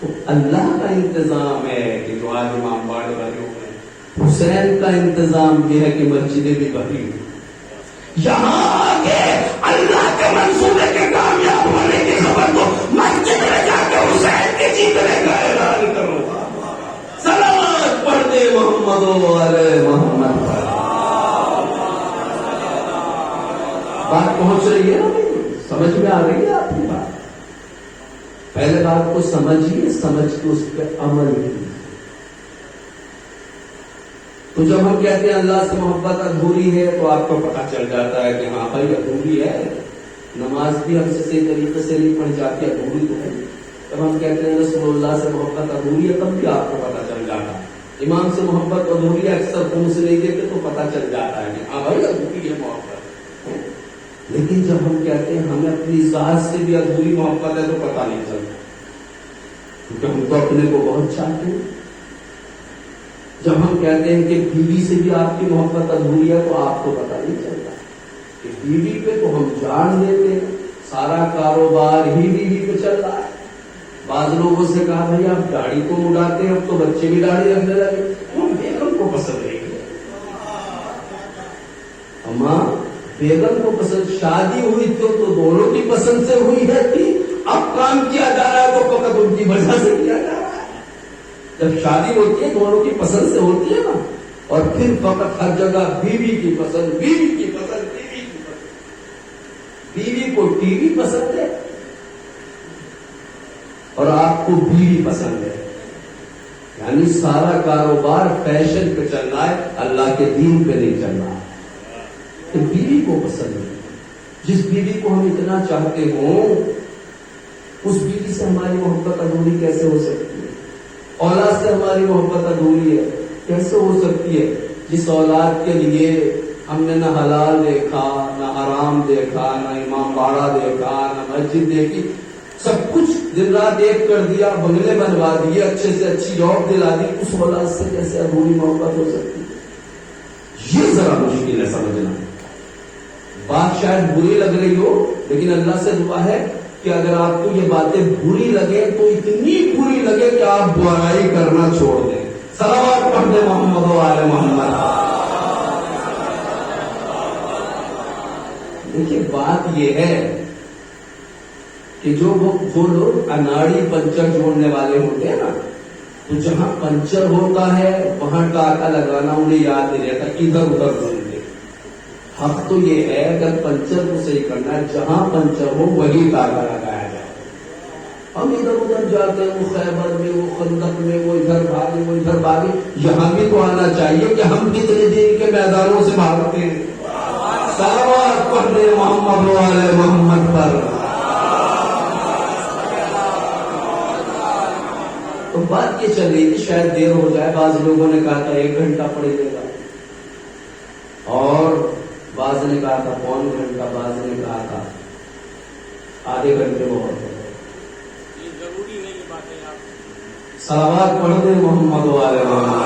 تو اللہ کا انتظام ہے کہ جو آج امام باڑے بھرے ہوئے ہیں، حسین کا انتظام یہ ہے کہ مسجدیں بھی بھری ہوئی. یہاں آگے اللہ کے منصوبے کے کامیاب ہونے کی خبر کو مسجد میں جا کے حسین کے جیتنے کا اعلان کرو. صلوات پڑھتے محمد و آل محمد پر. بات پہنچ رہی ہے نا؟ سمجھ میں آ رہی ہے آپ کی بات؟ پہلے بات کو سمجھیے، سمجھ کے اس پہ عمل کیجیے. تو جب ہم کہتے ہیں اللہ سے محبت ادھوری ہے تو آپ کو پتہ چل جاتا ہے کہ ہاں بھائی ادھوری ہے. نماز بھی ہم سے صحیح طریقے سے نہیں پڑھ جاتی، ادھوری تو ہے. جب ہم کہتے ہیں رسول اللہ سے محبت ادھوری ہے تب بھی آپ کو پتہ چل جاتا ہے. امام سے محبت ادھوری ہے اکثر تم سے نہیں دیتے تو پتہ چل جاتا ہے کہ ہاں بھائی ادھوری ہے محبت. لیکن جب ہم کہتے ہیں ہمیں اپنی ذات سے بھی ادھوری محبت ہے تو پتہ نہیں چلتا، کیونکہ ہم تو اپنے کو بہت چاہتے ہیں. جب ہم کہتے ہیں کہ بیوی سے بھی آپ کی محبت ادھوری ہے تو آپ کو پتہ نہیں چلتا کہ بیوی پہ تو ہم جان دیتے ہیں، سارا کاروبار ہی بیوی پہ چل رہا ہے. بعض لوگوں سے کہا بھائی آپ داڑھی کو اڑاتے ہیں، اب تو بچے بھی داڑھی رکھنے لگے. وہ بیگم کو پسند نہیں ہے، اماں بیگم کو پسند. شادی ہوئی تو دونوں کی پسند سے ہوئی ہے تھی، اب کام کیا جا رہا ہے تو فقط ان کی وجہ سے کیا جا رہا ہے. جب شادی ہوتی ہے دونوں کی پسند سے ہوتی ہے نا، اور پھر فقط ہر جگہ بیوی کی پسند، بیوی کی پسند، بیوی کی پسند. بیوی کو ٹی وی پسند ہے اور آپ کو بیوی پسند ہے، یعنی سارا کاروبار فیشن پہ چل رہا ہے، اللہ کے دین پہ نہیں چل رہا. تو بیوی کو پسند ہے. جس بیوی کو ہم اتنا چاہتے ہوں اس بیوی سے ہماری محبت ادھوری کیسے ہو سکتی ہے؟ اولاد سے ہماری محبت ادھوری ہے کیسے ہو سکتی ہے؟ جس اولاد کے لیے ہم نے نہ حلال دیکھا، نہ حرام دیکھا، نہ امام باڑہ دیکھا، نہ مسجد دیکھی، سب کچھ دن رات ایک کر دیا، بنگلے بنوا دیے، اچھے سے اچھی جاب دلا دی، اس اولاد سے کیسے ادھوری محبت ہو سکتی ہے؟ یہ ذرا مشکل ہے سمجھنا. بات شاید بری لگ رہی ہو لیکن اللہ سے دعا ہے کہ اگر آپ کو یہ باتیں بری لگے تو اتنی بری لگے کہ آپ برائی کرنا چھوڑ دیں. صلوات پڑھ دیں محمد و آل محمد. دیکھیے بات یہ ہے کہ کہ جو وہ لوگ اناڑی پنچر جوڑنے والے ہوتے ہیں نا، تو جہاں پنچر ہوتا ہے وہاں ٹاکا لگانا انہیں یاد نہیں رہتا، ادھر ادھر گھومتے۔ حق تو یہ ہے اگر پنچر کو صحیح کرنا ہے، جہاں پنچر ہو وہی ٹاکا لگایا جائے۔ ہم ادھر ادھر جاتے ہیں، وہ خیبر میں، وہ خندق میں، وہ ادھر بھاگے، وہ ادھر بھاگے۔ یہاں بھی تو آنا چاہیے کہ ہم کتنے دن کے میدانوں سے بھاگتے ہیں۔ صلوات پڑھنے محمد والے محمد پر۔ تو بات یہ چل رہی تھی شاید دیر ہو جائے، بعض لوگوں نے کہا تھا 1 گھنٹہ پڑھ لے گا، اور بعض نے کہا تھا 1.25 گھنٹہ، بعض نے کہا تھا آدھے گھنٹے بہت ہے۔ یہ ضروری ہے، یہ باتیں آپ صلوات پڑھ دیں محمد والے محمد۔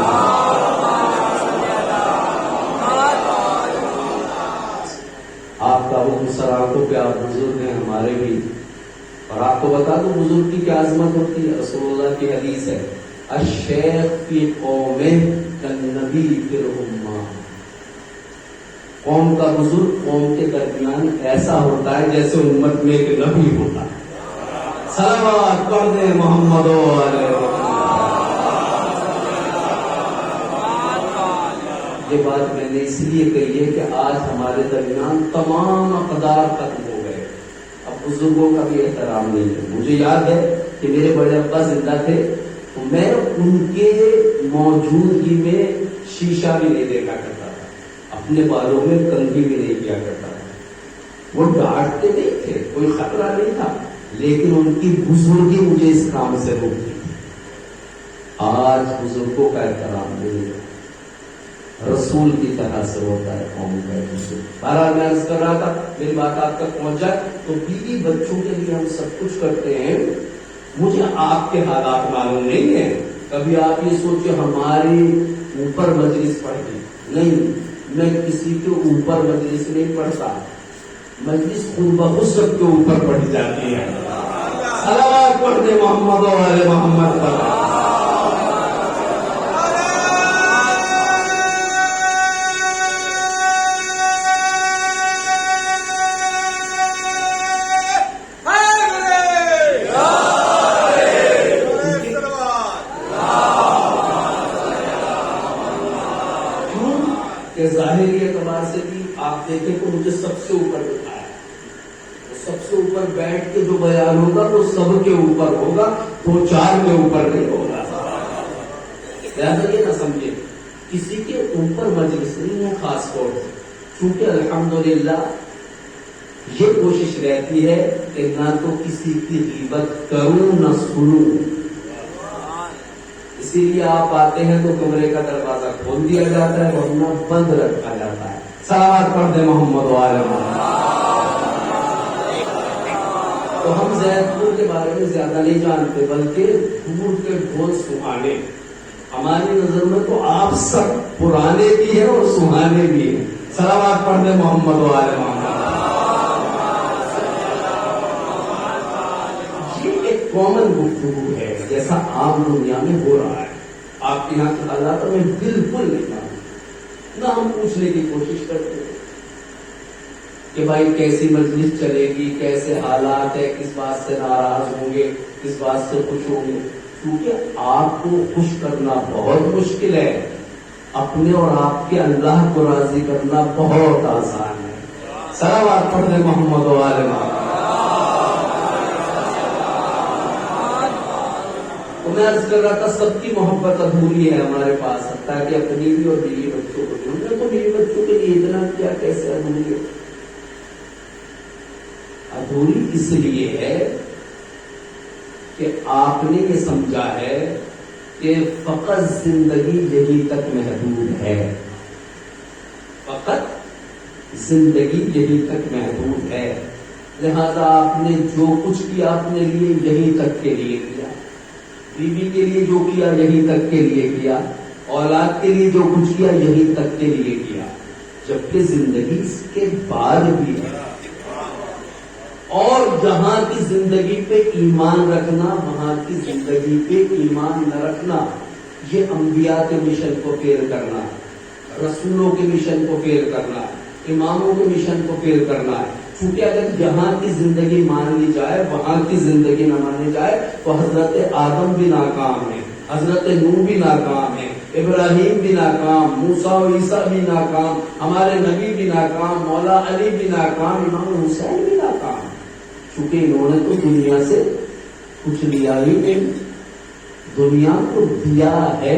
آپ کا حکم سر آنکھوں پہ، آپ بزرگ ہیں ہمارے بھی، اور آپ کو بتا دو بزرگ کی کیا عظمت ہوتی ہے۔ رسول اللہ کی حدیث ہے الشیخ فی قومہ کالنبی فی الامہ، قوم کا بزرگ قوم کے درمیان ایسا ہوتا ہے جیسے امت میں ایک نبی ہوتا ہے۔ صلوات پڑھ دیں محمد والے۔ یہ بات میں نے اس لیے کہی ہے کہ آج ہمارے درمیان تمام اقدار ختم ہو گئے، اب بزرگوں کا بھی احترام نہیں ہے۔ مجھے یاد ہے کہ میرے بڑے ابا زندہ تھے تو میں ان کے موجودگی میں شیشہ بھی نہیں دیکھا کرتا تھا، اپنے بالوں میں کنگھی بھی نہیں کیا کرتا تھا۔ وہ ڈانٹتے نہیں تھے، کوئی خطرہ نہیں تھا، لیکن ان کی بزرگی مجھے اس کام سے روکتی تھی۔ آج بزرگوں کا احترام نہیں ہے، رسول کی طرح سے ہوتا ہے قوم کا بزرگ۔ بہرحال میں عرض کر رہا تھا، میری بات آپ تک پہنچ جائے تو بیوی بچوں کے لیے ہم سب کچھ کرتے ہیں۔ مجھے آپ کے حالات معلوم نہیں ہے، کبھی آپ یہ سوچے ہماری اوپر مجلس پڑھ گئی، نہیں، میں کسی کے اوپر مجلس نہیں پڑھتا، مجلس خود بخود سب کے اوپر پڑھی جاتی ہے۔ صلوات پڑھ دے محمد والے محمد پر۔ ظاہری اعتبار سے بھی آپ دیکھیں تو مجھے سب سے اوپر بٹھایا، سب سے اوپر بیٹھ کے جو بیان ہوگا وہ سب کے اوپر ہوگا، 2-4 کے اوپر نہیں ہوگا۔ لہٰذا یہ نہ سمجھے کسی کے اوپر مجلس نہیں ہے، خاص طور سے چونکہ الحمدللہ یہ کوشش رہتی ہے کہ نہ تو کسی کی غیبت کروں نہ سنوں، اسی لیے آپ آتے ہیں تو کمرے کا دروازہ کھول دیا جاتا ہے ورنہ بند رکھا جاتا ہے۔ صلوات پڑھ دیں محمد والے محمد۔ تو ہم زید پور کے بارے میں زیادہ نہیں جانتے، بلکہ دور کے ڈھول سہانے، ہماری نظر میں تو آپ سب پرانے بھی ہیں اور سہانے بھی ہیں۔ صلوات پڑھ دیں محمد والے محمد۔ یہ ایک کامن گفتگو ہے جیسا عام دنیا میں ہو رہا ہے، آپ کے یہاں کے حالات میں بالکل نہیں معلوم، نہ ہم پوچھنے کی کوشش کرتے ہیں کہ بھائی کیسی مجلس چلے گی، کیسے حالات ہے، کس بات سے ناراض ہوں گے، کس بات سے خوش ہوں گے، کیونکہ آپ کو خوش کرنا بہت مشکل ہے، اپنے اور آپ کے اللہ کو راضی کرنا بہت آسان ہے۔ صلوات پڑھ دیں محمد والے محمد۔ میں عرض کر رہا تھا سب کی محبت ادھوری ہے ہمارے پاس، حتیٰ کہ اپنی بھی اور بیوی بچوں کو بھی۔ ہم نے تو بیوی بچوں کے لیے اتنا کیا، کیسے ادھوری ہے؟ ادھوری اس لیے ہے کہ آپ نے یہ سمجھا ہے کہ فقط زندگی یہی تک محدود ہے، فقط زندگی یہی تک محدود ہے، لہذا آپ نے جو کچھ کیا اپنے لیے یہی تک کے لیے کیا، بیوی کے لیے جو کیا یہی تک کے لیے کیا، اولاد کے لیے جو کچھ کیا یہی تک کے لیے کیا، جبکہ زندگی اس کے بعد بھی ہے، اور جہاں کی زندگی پہ ایمان رکھنا، وہاں کی زندگی پہ ایمان نہ رکھنا، یہ انبیاء کے مشن کو فیل کرنا، رسولوں کے مشن کو فیل کرنا، اماموں کے مشن کو فیل کرنا ہے۔ چونکہ اگر یہاں کی زندگی مان لی جائے وہاں کی زندگی نہ مانی جائے تو حضرت آدم بھی ناکام ہے، حضرت نوح بھی ناکام ہے، ابراہیم بھی ناکام، موسیٰ و عیسیٰ بھی ناکام، ہمارے نبی بھی ناکام، مولا علی بھی ناکام، امام حسین بھی ناکام، چونکہ انہوں نے تو دنیا سے کچھ لیا ہی نہیں، دنیا کو دیا ہے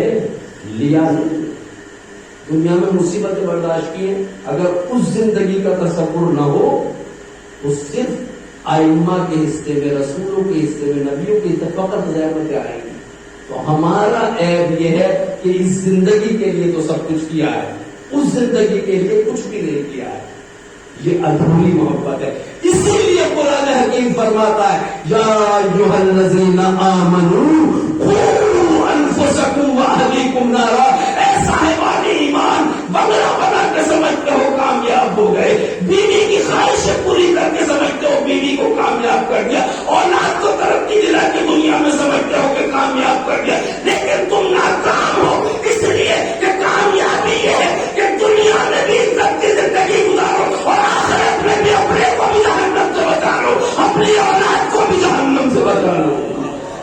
لیا نہیں، دنیا میں مصیبتیں برداشت کی ہیں، اگر اس زندگی کا تصور نہ ہو تو صرف ائمہ کے حصے میں، رسولوں کے حصے میں، نبیوں کے حصے فقط زحمتیں آئیں گی۔ تو ہمارا عیب یہ ہے کہ اس زندگی کے لیے تو سب کچھ کیا ہے، اس زندگی کے لیے کچھ بھی نہیں کیا ہے، یہ ادھوری محبت ہے۔ اسی لیے قرآن حکیم فرماتا ہے یا ایھا الذین آمنوا قوا انفسکم واہلیکم نارا، اے صاحبان ایمان، بنگلہ بنا کے سمجھتے ہو کامیاب ہو گئے، بیوی کی خواہشیں پوری کر کے سمجھتے ہو بیوی کو کامیاب کر دیا، اولاد کو ترقی دلا کے دنیا میں سمجھتے ہو کہ کامیاب کر دیا، لیکن تم ناکام ہو اس لیے کہ کامیابی یہ ہے کہ دنیا میں بھی عزت کی زندگی گزارو اور آخرت میں بھی اپنے کو بھی جہنم سے بچا لو، اپنی اولاد کو بھی جہنم سے بچا لو۔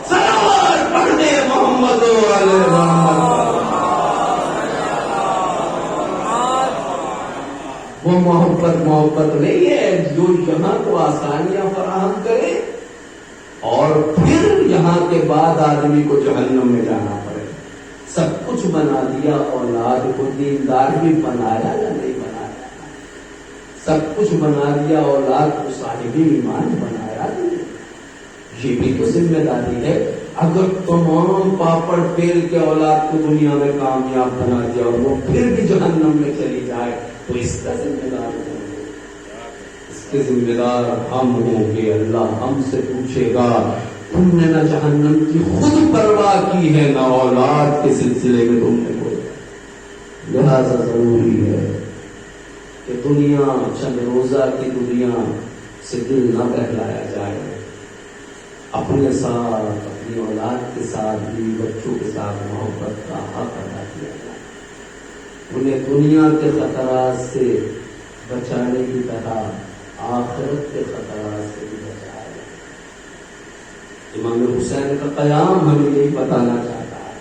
صلوات پڑھنے محمد علیہ محمد۔ وہ محبت نہیں ہے جو یہاں کو آسانیاں فراہم کرے اور پھر یہاں کے بعد آدمی کو جہنم میں جانا پڑے۔ سب کچھ بنا دیا، اولاد کو دیندار بھی بنایا یا نہیں بنایا، سب کچھ بنا دیا، اولاد کو صاحب ایمان بنایا نہیں، یہ بھی تو ذمہ داری ہے۔ اگر تمام پاپڑ پھیر کے اولاد کو دنیا میں کامیاب بنا دیا اور وہ پھر بھی جہنم میں چلی جائے تو اس کا ذمہ دار کون ہے؟ اس کے ذمہ دار ہم ہوں گے۔ اللہ ہم سے پوچھے گا تم نے نہ جہنم کی خود پرواہ کی ہے نہ اولاد کے سلسلے میں تم نے کوئی۔ لہذا ضروری ہے کہ دنیا چند روزہ کی دنیا سے دل نہ بہلایا جائے، اپنے ساتھ، اپنی اولاد کے ساتھ بھی، بچوں کے ساتھ محبت کا حق ادا کیا جائے، انہیں دنیا کے خطرات سے بچانے کی طرح آخرت کے خطرات سے بھی بچایا جائے۔ امام حسین کا قیام ہمیں یہی بتانا چاہتا ہے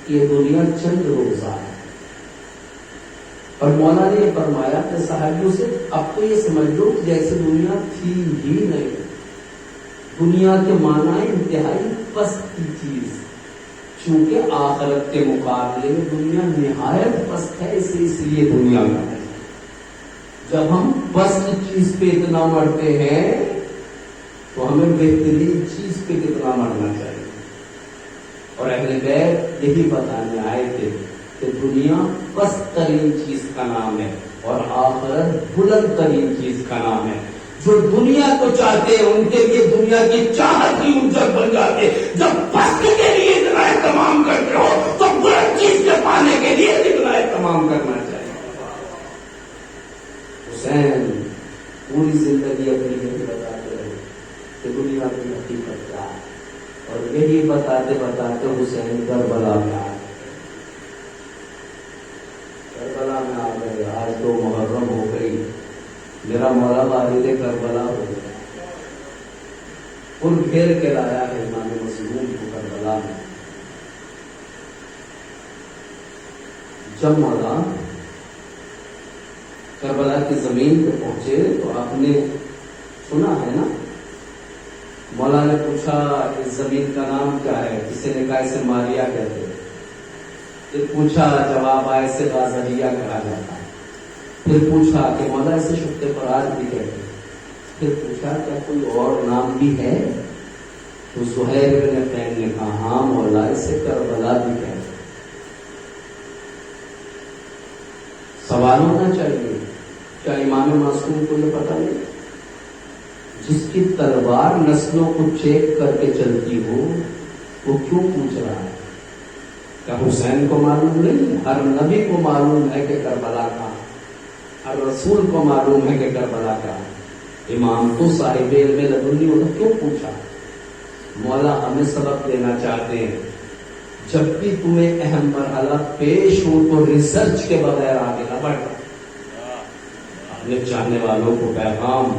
کہ یہ دنیا چند روزہ ہے، اور مولا نے یہ فرمایا کہ صحابیوں سے اب تو یہ سمجھ لو جیسے دنیا تھی ہی نہیں، دنیا کے معنی انتہائی پست کی چیز، چونکہ آخرت کے مقابلے میں دنیا نہایت پست ہے، اس لیے دنیا میں ہے۔ جب ہم پست چیز پہ اتنا مرتے ہیں تو ہمیں بہترین چیز پہ کتنا مرنا چاہیے۔ اور اہل بیت یہی بتانے آئے تھے کہ دنیا پست ترین چیز کا نام ہے اور آخرت بلند ترین چیز کا نام ہے۔ جو دنیا کو چاہتے ہیں ان کے لیے دنیا کی چاہت ہی اجڑ بن جاتے، جب پست کے لیے اتنا اہتمام کرتے ہو تو بلند چیز کے پانے کے لیے اتنا اہتمام کرنا چاہیے۔ حسین پوری زندگی اپنی یہی بتاتے رہے کہ دنیا کی حقیقت کیا ہے، اور یہی بتاتے بتاتے حسین کربلا میں آئے، کربلا میں آ گئے۔ آج تو محرم ہو گئی، میرا مولا والد کربلا ہو گیا، پل گھیر کے لایا ہے امام مظلوم کو کربلا میں۔ جب مولا کربلا کی زمین پہ پہنچے تو آپ نے سنا ہے نا، مولا نے پوچھا اس زمین کا نام کیا ہے، کسی نے کہا اسے ماریا کہتے ہیں، پھر پوچھا، جواب آئے سے بازریا کہا جاتا ہے، پھر پوچھا کہ مولا اسے شفت فرات بھی کہتے ہیں، پھر پوچھا کیا کوئی اور نام بھی ہے، تو زہیر بن قین نے کہا ہاں مولا اسے کربلا بھی کہتے ہیں۔ سوال ہونا چاہیے کیا امام معصوم کو یہ پتہ نہیں؟ جس کی تلوار نسلوں کو چیک کر کے چلتی ہو وہ کیوں پوچھ رہا ہے؟ کیا حسین کو معلوم نہیں؟ ہر نبی کو معلوم ہے کہ کربلا کا، ہر رسول کو معلوم ہے کہ کربلا کا، امام تو صاحب علم لدنی ہوتا، کیوں پوچھا؟ مولا ہمیں سبق دینا چاہتے ہیں، جب بھی تمہیں اہم مرحلہ پیش ہو تو ریسرچ کے بغیر آگے نہ بڑھنا۔ اپنے چاہنے والوں کو پیغام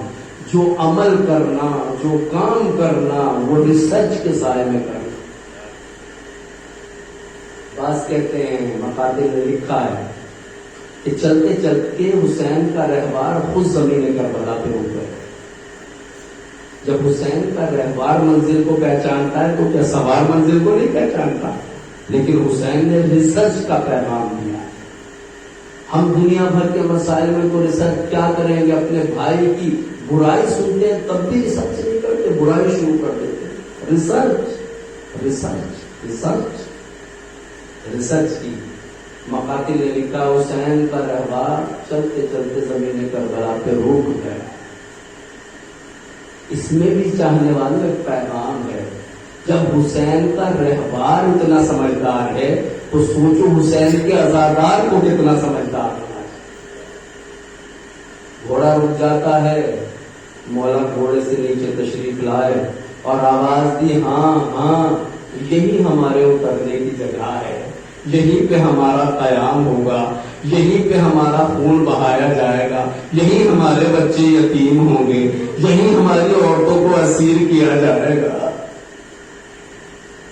جو عمل کرنا، جو کام کرنا، وہ ریسرچ کے سائے میں کرنا۔ بعض کہتے ہیں، مقاتل نے لکھا ہے کہ چلتے چلتے حسین کا رہبار خود زمین کربلا پہ رک گئے۔ جب حسین کا رہبار منزل کو پہچانتا ہے تو کیا سوار منزل کو نہیں پہچانتا؟ لیکن حسین نے ریسرچ کا پیغام دیا۔ ہم دنیا بھر کے مسائل میں تو ریسرچ کیا کریں گے؟ اپنے بھائی کی برائی سنتے ہیں تب بھی ریسرچ نہیں کرتے، برائی شروع کر دیتے ہیں۔ ریسرچ ریسرچ ریسرچ ریسرچ کی۔ مقاتل نے لکھا حسین کا رہبار چلتے چلتے زمین کربلا پہ رک گیا۔ اس میں بھی چاہنے والوں ایک پیغام ہے۔ جب حسین کا رہبار اتنا سمجھدار ہے تو سوچو حسین کے عزادار کو کتنا سمجھدار ہونا چاہیے۔ گھوڑا رک جاتا ہے، مولا گھوڑے سے نیچے تشریف لائے اور آواز دی، ہاں ہاں یہی ہمارے اترنے کی جگہ ہے، یہیں پہ ہمارا قیام ہوگا، یہیں پہ ہمارا خون بہایا جائے گا، یہیں ہمارے بچے یتیم ہوں گے، یہیں ہماری عورتوں کو اسیر کیا جائے گا۔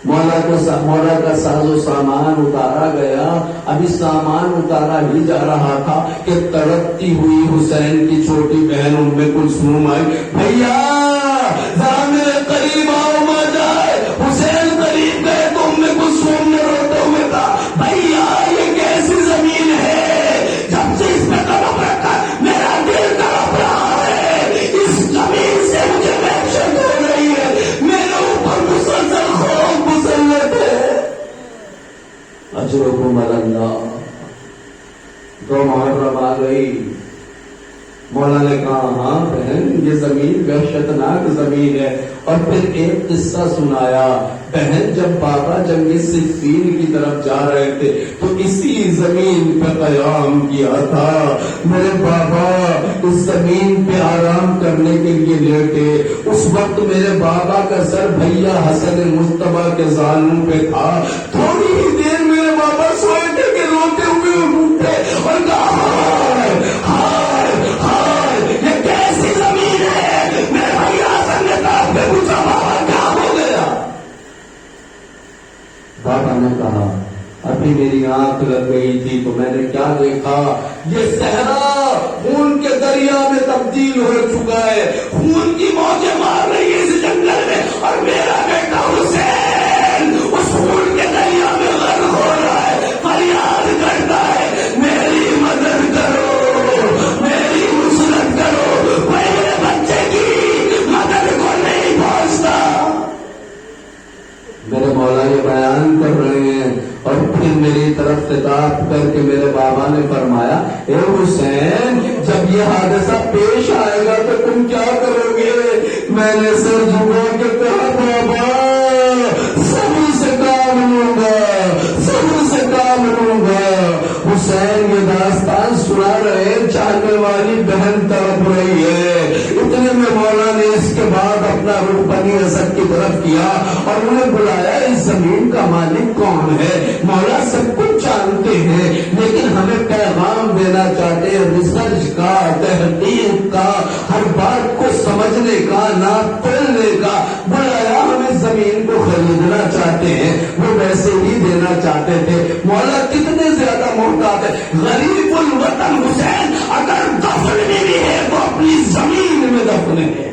مولا کا ساز و سامان اتارا گیا۔ ابھی سامان اتارا ہی جا رہا تھا کہ تڑپتی ہوئی حسین کی چھوٹی بہن ام کلثوم آئی، بھیا ذرا میرے قریب آؤ، ماں جائے۔ حسین قریب گئے تو ام کلثوم نے روتے ہوئے کہا، بھیا یہ کیسی زمین ہے، جب سے اس پہ قدم رکھا میرا دل تڑپ رہا ہے، اس زمین سے مجھے وحشت ہو رہی ہے، میرے اوپر مسلسل خوف مسلط ہے۔ اجرکم اللہ۔ دو محرم آ گئی، مولا نے کہا ہاں بہن یہ زمین وحشتناک زمین ہے، اور پھر ایک قصہ سنایا۔ بہن جب بابا جنگ صفین کی طرف جا رہے تھے تو اسی زمین پہ قیام کیا تھا۔ میرے بابا اس زمین پہ آرام کرنے کے لیے لیٹے، اس وقت میرے بابا کا سر بھیا حسن مصطفیٰ کے زانوں پہ تھا۔ تھوڑی ہی دیر میرے بابا سوئے تھے کہ روتے ہوئے اٹھے اور کہا، ہائے ہائے یہ کیسی زمین ہے۔ میرے بھیا حسن نے کہا، پہ پوچھا بابا کیا ہو گیا؟ بابا نے کہا ابھی میری آنکھ لگ گئی تھی تو میں نے کیا دیکھا، یہ صحرا خون کے دریا میں تبدیل ہو چکا ہے، خون کی موجیں مار رہی ہے اس جنگل میں، اور میرا بیٹا حسین اس خون کے دریا میں غرق ہو رہا ہے، فریاد کرتا ہے میری مدد کرو، میری نصرت کرو، کوئی میرے بچے کی مدد کو نہیں پہنچتا۔ میرے مولا یہ بیان کر رہے ہیں، اور پھر میری طرف خطاب کر کے میرے بابا نے فرمایا، اے حسین جب یہ حادثہ پیش آئے گا تو تم کیا کرو گے؟ میں نے سر جھکا کے کہا، بابا صبر سے کام لوں گا، صبر سے کام لوں گا۔ حسین یہ داستان سنا رہے، چاہنے والی بہن تڑپ رہی ہے۔ اتنے میں مولا نے اس کے بعد اپنا رخ بنی اسد کی طرف کیا اور انہیں بلایا، اس زمین کا مالک کون ہے؟ مولا سب کچھ جانتے ہیں لیکن ہمیں پیغام دینا چاہتے ہیں، ریسرچ کا، تحقیق کا، ہر بات کو سمجھنے کا، ناپ تولنے کا۔ بلایا، ہم اس زمین کو خریدنا چاہتے ہیں، وہ ویسے ہی دینا چاہتے تھے۔ مولا کتنے زیادہ محتاط ہے، غریب الوطن حسین اگر دفن بھی ہے تو اپنی زمین میں دفن ہے۔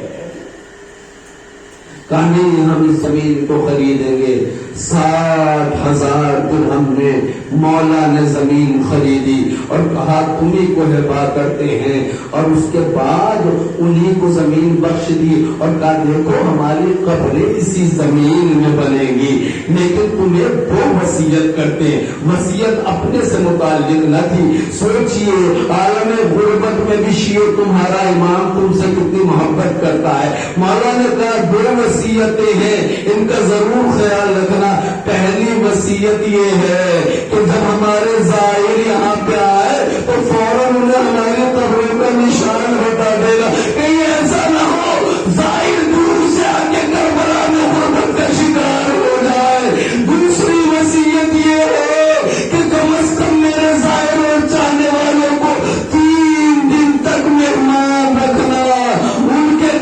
کہا نہیں ہم اس زمین کو خریدیں گے۔ 60,000 درہم میں مولا نے زمین خریدی اور کہا تمہیں کو ہبا کرتے ہیں، اور اس کے بعد انہیں کو زمین بخش دی اور کہا دیکھو ہماری قبریں اسی زمین میں بنے گی، لیکن تمہیں وہ وصیت کرتے ہیں۔ وصیت اپنے سے متعلق نہ تھی۔ سوچئے عالم غربت میں بھی شیعہ تمہارا امام تم سے کتنی محبت کرتا ہے۔ مولا نے کہا 2 وصیتیں ہیں، ان کا ضرور خیال رکھنا۔ پہلی وصیت یہ ہے کہ جب ہمارے زائر یہاں پہ آئے تو فوراً انہیں ہماری قبروں کا نشان بتا دے گا، کہیں ایسا نہ ہو زائر دور سے آ کے کربلا میں غربت کا شکار ہو جائے۔ دوسری وصیت یہ ہے کہ کم از کم میرے زائر اور چاہنے والوں کو 3 دن تک مہمان رکھنا، ان کے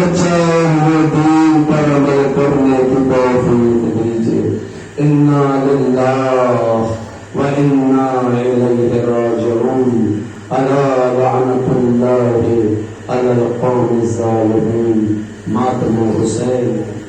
بچائے ہوئے دین پر عمل کرنے کی توفیق دیجیے. انا للہ وَإِنَّا إِلَيْهِ رَاجِعُونَ. أَلَا لَعْنَةُ اللَّهِ عَلَى الْقَوْمِ الظَّالِمِينَ. ماتم حسین